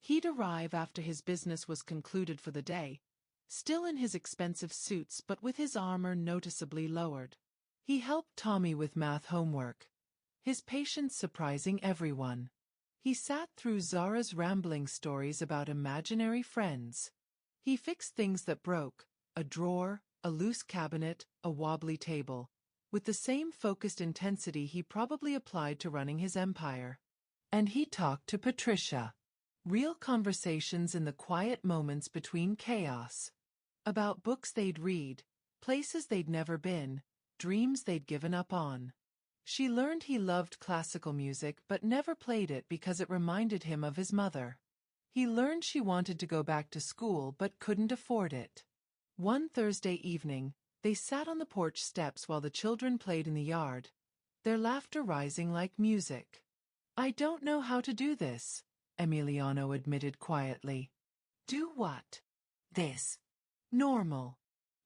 He'd arrive after his business was concluded for the day, still in his expensive suits but with his armor noticeably lowered. He helped Tommy with math homework, his patience surprising everyone. He sat through Zara's rambling stories about imaginary friends. He fixed things that broke, a drawer, a loose cabinet, a wobbly table, with the same focused intensity he probably applied to running his empire. And he talked to Patricia. Real conversations in the quiet moments between chaos. About books they'd read, places they'd never been, dreams they'd given up on. She learned he loved classical music but never played it because it reminded him of his mother. He learned she wanted to go back to school but couldn't afford it. One Thursday evening, they sat on the porch steps while the children played in the yard, their laughter rising like music. I don't know how to do this, Emiliano admitted quietly. Do what? This. Normal.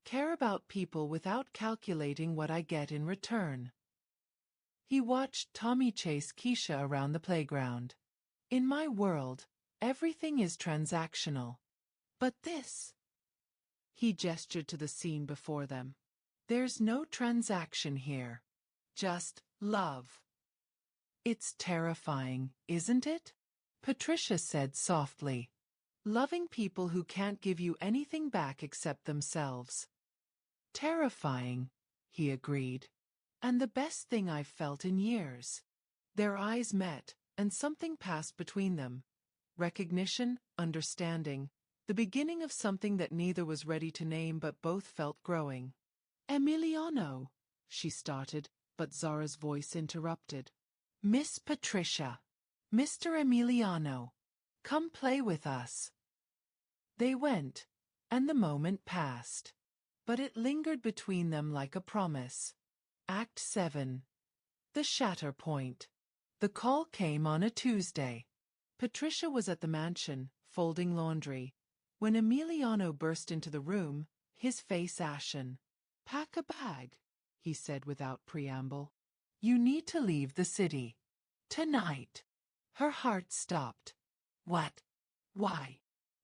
Care about people without calculating what I get in return. He watched Tommy chase Keisha around the playground. In my world, everything is transactional. But this... He gestured to the scene before them. There's no transaction here. Just love. It's terrifying, isn't it? Patricia said softly. Loving people who can't give you anything back except themselves. Terrifying, he agreed. And the best thing I've felt in years. Their eyes met, and something passed between them. Recognition, understanding, the beginning of something that neither was ready to name but both felt growing. Emiliano, she started, but Zara's voice interrupted. Miss Patricia. Mr. Emiliano. Come play with us. They went, and the moment passed. But it lingered between them like a promise. Act 7. The Shatter Point. The call came on a Tuesday. Patricia was at the mansion, folding laundry, when Emiliano burst into the room, his face ashen. Pack a bag, he said without preamble. You need to leave the city. Tonight. Her heart stopped. What? Why?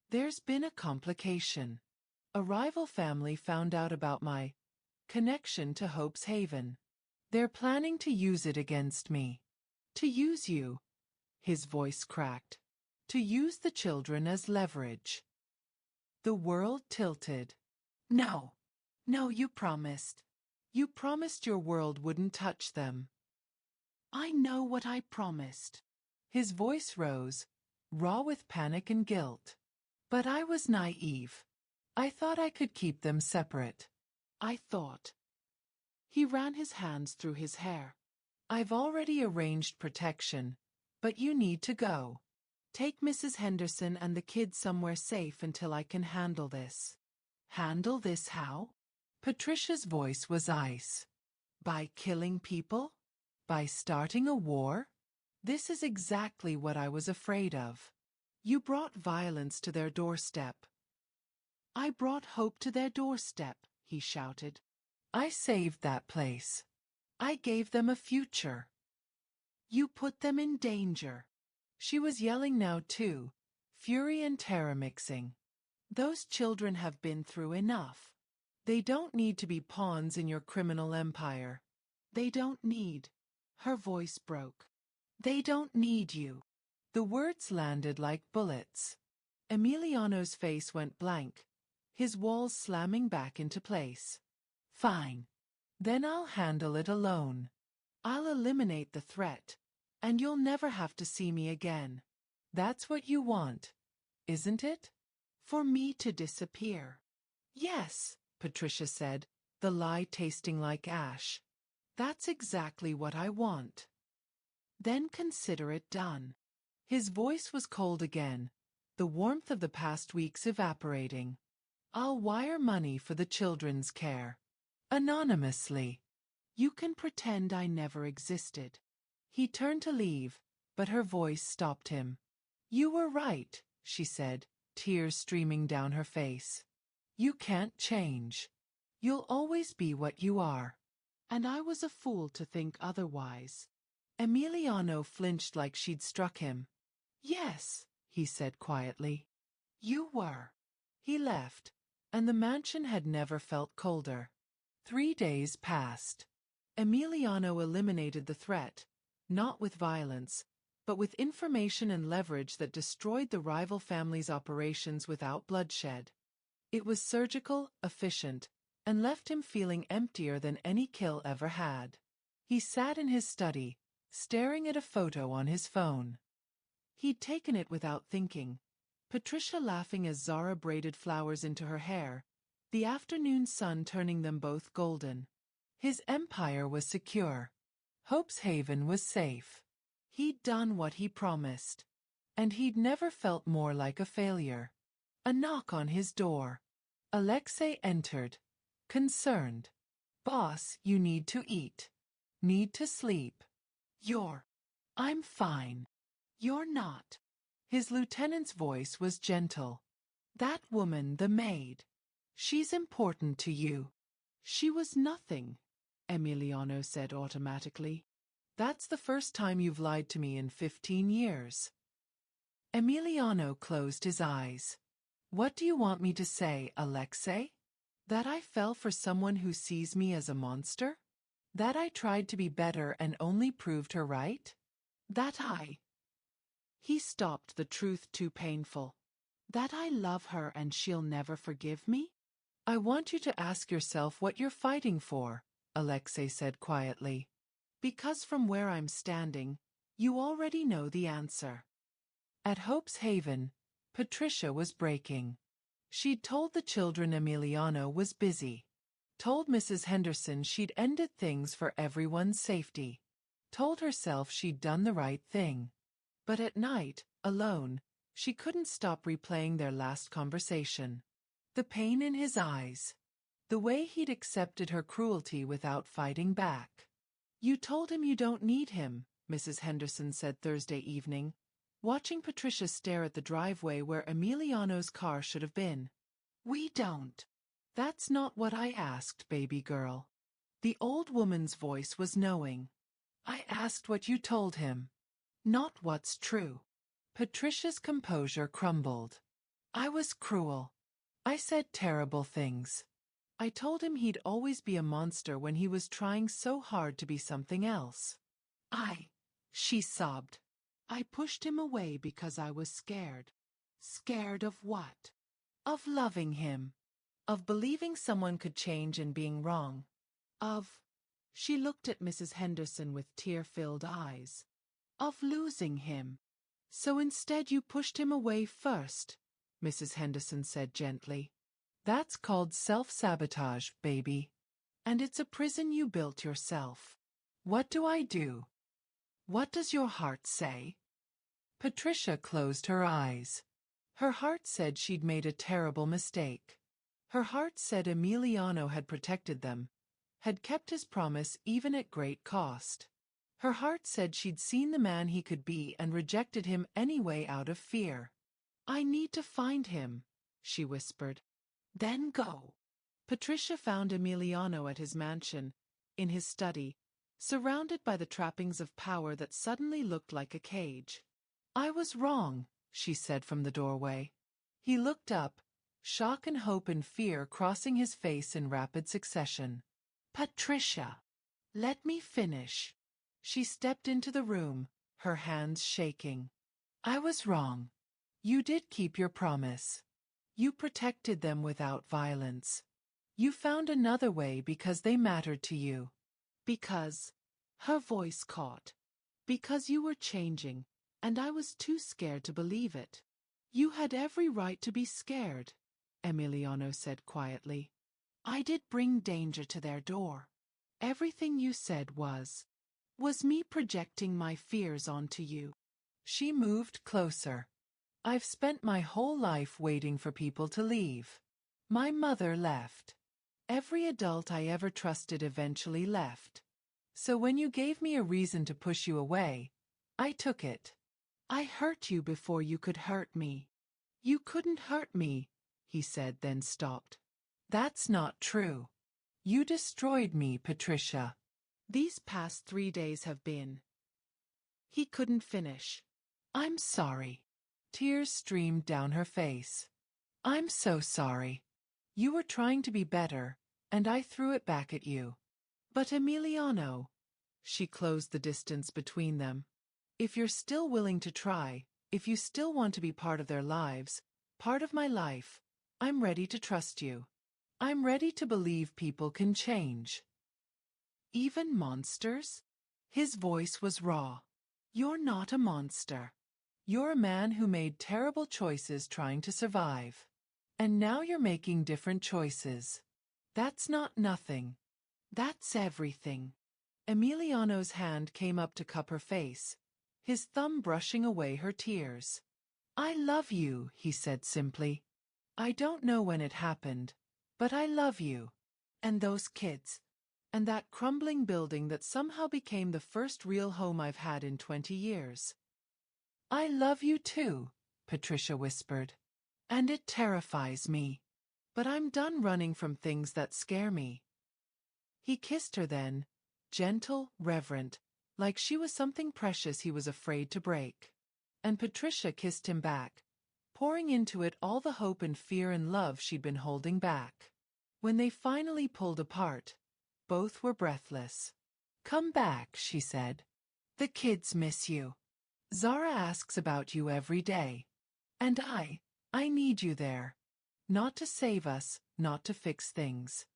There's been a complication. A rival family found out about my connection to Hope's Haven. They're planning to use it against me. To use you. His voice cracked. To use the children as leverage. The world tilted. No. No, you promised. You promised your world wouldn't touch them. I know what I promised. His voice rose, raw with panic and guilt. But I was naive. I thought I could keep them separate. I thought. He ran his hands through his hair. I've already arranged protection, but you need to go. Take Mrs. Henderson and the kids somewhere safe until I can handle this. Handle this how? Patricia's voice was ice. By killing people? By starting a war? This is exactly what I was afraid of. You brought violence to their doorstep. I brought hope to their doorstep, he shouted. I saved that place. I gave them a future. You put them in danger. She was yelling now too, fury and terror mixing. Those children have been through enough. They don't need to be pawns in your criminal empire. They don't need. Her voice broke. They don't need you. The words landed like bullets. Emiliano's face went blank, his walls slamming back into place. Fine. Then I'll handle it alone. I'll eliminate the threat, and you'll never have to see me again. That's what you want, isn't it? For me to disappear. Yes, Patricia said, the lie tasting like ash. That's exactly what I want. Then consider it done. His voice was cold again, the warmth of the past weeks evaporating. I'll wire money for the children's care. Anonymously. You can pretend I never existed. He turned to leave, but her voice stopped him. You were right, she said, tears streaming down her face. You can't change. You'll always be what you are. And I was a fool to think otherwise. Emiliano flinched like she'd struck him. Yes, he said quietly. You were. He left, and the mansion had never felt colder. 3 days passed. Emiliano eliminated the threat, not with violence, but with information and leverage that destroyed the rival family's operations without bloodshed. It was surgical, efficient, and left him feeling emptier than any kill ever had. He sat in his study, staring at a photo on his phone. He'd taken it without thinking. Patricia laughing as Zara braided flowers into her hair, the afternoon sun turning them both golden. His empire was secure. Hope's Haven was safe. He'd done what he promised. And he'd never felt more like a failure. A knock on his door. Alexei entered, concerned. Boss, you need to eat. Need to sleep. I'm fine. You're not. His lieutenant's voice was gentle. That woman, the maid. She's important to you. She was nothing, Emiliano said automatically. That's the first time you've lied to me in 15 years. Emiliano closed his eyes. What do you want me to say, Alexei? That I fell for someone who sees me as a monster? That I tried to be better and only proved her right? That I... He stopped, the truth too painful. That I love her and she'll never forgive me? I want you to ask yourself what you're fighting for, Alexei said quietly. Because from where I'm standing, you already know the answer. At Hope's Haven, Patricia was breaking. She'd told the children Emiliano was busy. Told Mrs. Henderson she'd ended things for everyone's safety. Told herself she'd done the right thing. But at night, alone, she couldn't stop replaying their last conversation. The pain in his eyes. The way he'd accepted her cruelty without fighting back. You told him you don't need him, Mrs. Henderson said Thursday evening, watching Patricia stare at the driveway where Emiliano's car should have been. We don't. That's not what I asked, baby girl. The old woman's voice was knowing. I asked what you told him. Not what's true. Patricia's composure crumbled. I was cruel. I said terrible things. I told him he'd always be a monster when he was trying so hard to be something else. She sobbed. I pushed him away because I was scared. Scared of what? Of loving him. Of believing someone could change and being wrong. She looked at Mrs. Henderson with tear-filled eyes. Of losing him. So instead you pushed him away first, Mrs. Henderson said gently. That's called self-sabotage, baby. And it's a prison you built yourself. What do I do? What does your heart say? Patricia closed her eyes. Her heart said she'd made a terrible mistake. Her heart said Emiliano had protected them, had kept his promise even at great cost. Her heart said she'd seen the man he could be and rejected him anyway out of fear. I need to find him, she whispered. Then go. Patricia found Emiliano at his mansion, in his study, surrounded by the trappings of power that suddenly looked like a cage. I was wrong, she said from the doorway. He looked up, shock and hope and fear crossing his face in rapid succession. Patricia, let me finish. She stepped into the room, her hands shaking. I was wrong. You did keep your promise. You protected them without violence. You found another way because they mattered to you. Because, her voice caught. Because you were changing, and I was too scared to believe it. You had every right to be scared, Emiliano said quietly. I did bring danger to their door. Everything you said was me projecting my fears onto you. She moved closer. I've spent my whole life waiting for people to leave. My mother left. Every adult I ever trusted eventually left. So when you gave me a reason to push you away, I took it. I hurt you before you could hurt me. You couldn't hurt me, he said, then stopped. That's not true. You destroyed me, Patricia. These past 3 days have been. He couldn't finish. I'm sorry. Tears streamed down her face. I'm so sorry. You were trying to be better, and I threw it back at you. But Emiliano, she closed the distance between them. If you're still willing to try, if you still want to be part of their lives, part of my life, I'm ready to trust you. I'm ready to believe people can change. Even monsters? His voice was raw. You're not a monster. You're a man who made terrible choices trying to survive. And now you're making different choices. That's not nothing. That's everything. Emiliano's hand came up to cup her face, his thumb brushing away her tears. I love you, he said simply. I don't know when it happened, but I love you. And those kids. And that crumbling building that somehow became the first real home I've had in 20 years. I love you too, Patricia whispered. And it terrifies me. But I'm done running from things that scare me. He kissed her then, gentle, reverent, like she was something precious he was afraid to break. And Patricia kissed him back, pouring into it all the hope and fear and love she'd been holding back. When they finally pulled apart, both were breathless. "Come back," she said. "The kids miss you. Zara asks about you every day. And I need you there. Not to save us, not to fix things.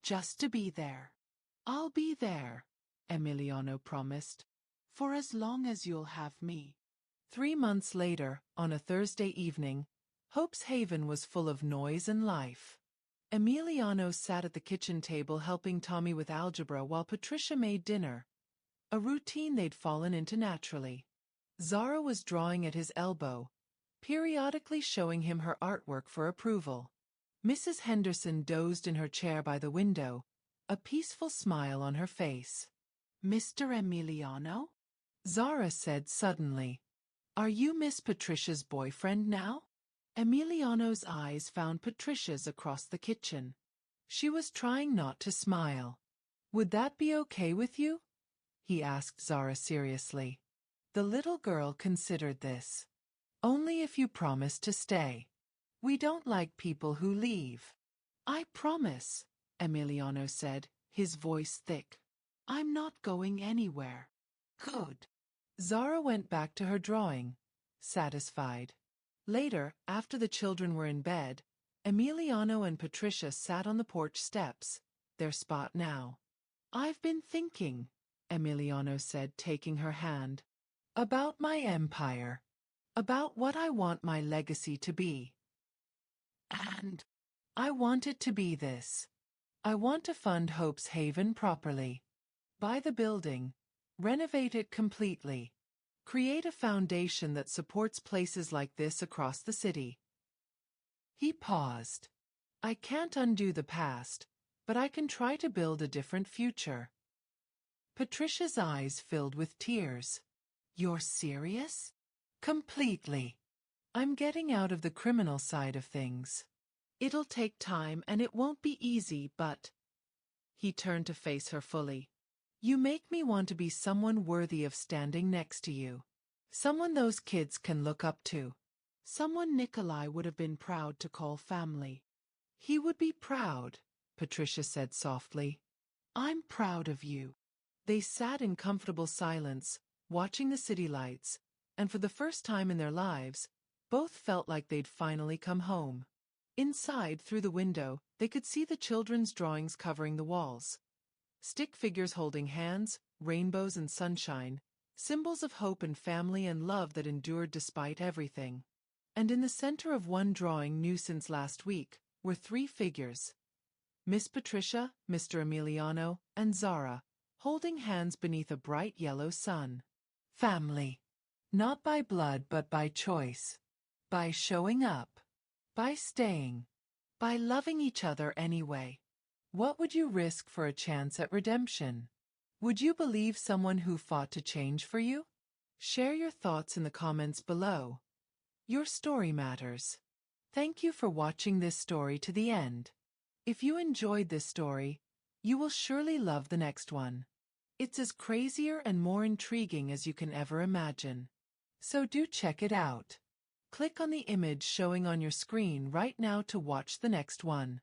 Just to be there." "I'll be there," Emiliano promised. "For as long as you'll have me." 3 months later, on a Thursday evening, Hope's Haven was full of noise and life. Emiliano sat at the kitchen table helping Tommy with algebra while Patricia made dinner, a routine they'd fallen into naturally. Zara was drawing at his elbow, periodically showing him her artwork for approval. Mrs. Henderson dozed in her chair by the window, a peaceful smile on her face. "Mr. Emiliano?" Zara said suddenly. "Are you Miss Patricia's boyfriend now?" Emiliano's eyes found Patricia's across the kitchen. She was trying not to smile. "Would that be okay with you?" he asked Zara seriously. The little girl considered this. "Only if you promise to stay. We don't like people who leave." "I promise," Emiliano said, his voice thick. "I'm not going anywhere." "Good." Zara went back to her drawing, satisfied. Later, after the children were in bed, Emiliano and Patricia sat on the porch steps, their spot now. "I've been thinking," Emiliano said, taking her hand, "about my empire. About what I want my legacy to be. And I want it to be this. I want to fund Hope's Haven properly. Buy the building, renovate it completely. Create a foundation that supports places like this across the city." He paused. "I can't undo the past, but I can try to build a different future." Patricia's eyes filled with tears. "You're serious?" "Completely. I'm getting out of the criminal side of things. It'll take time and it won't be easy, but—" He turned to face her fully. "You make me want to be someone worthy of standing next to you. Someone those kids can look up to. Someone Nikolai would have been proud to call family." "He would be proud," Patricia said softly. "I'm proud of you." They sat in comfortable silence, watching the city lights, and for the first time in their lives, both felt like they'd finally come home. Inside, through the window, they could see the children's drawings covering the walls. Stick figures holding hands, rainbows and sunshine, symbols of hope and family and love that endured despite everything. And in the center of one drawing new since last week were 3 figures: Miss Patricia, Mr. Emiliano, and Zara, holding hands beneath a bright yellow sun. Family. Not by blood but by choice. By showing up. By staying. By loving each other anyway. What would you risk for a chance at redemption? Would you believe someone who fought to change for you? Share your thoughts in the comments below. Your story matters. Thank you for watching this story to the end. If you enjoyed this story, you will surely love the next one. It's as crazier and more intriguing as you can ever imagine. So do check it out. Click on the image showing on your screen right now to watch the next one.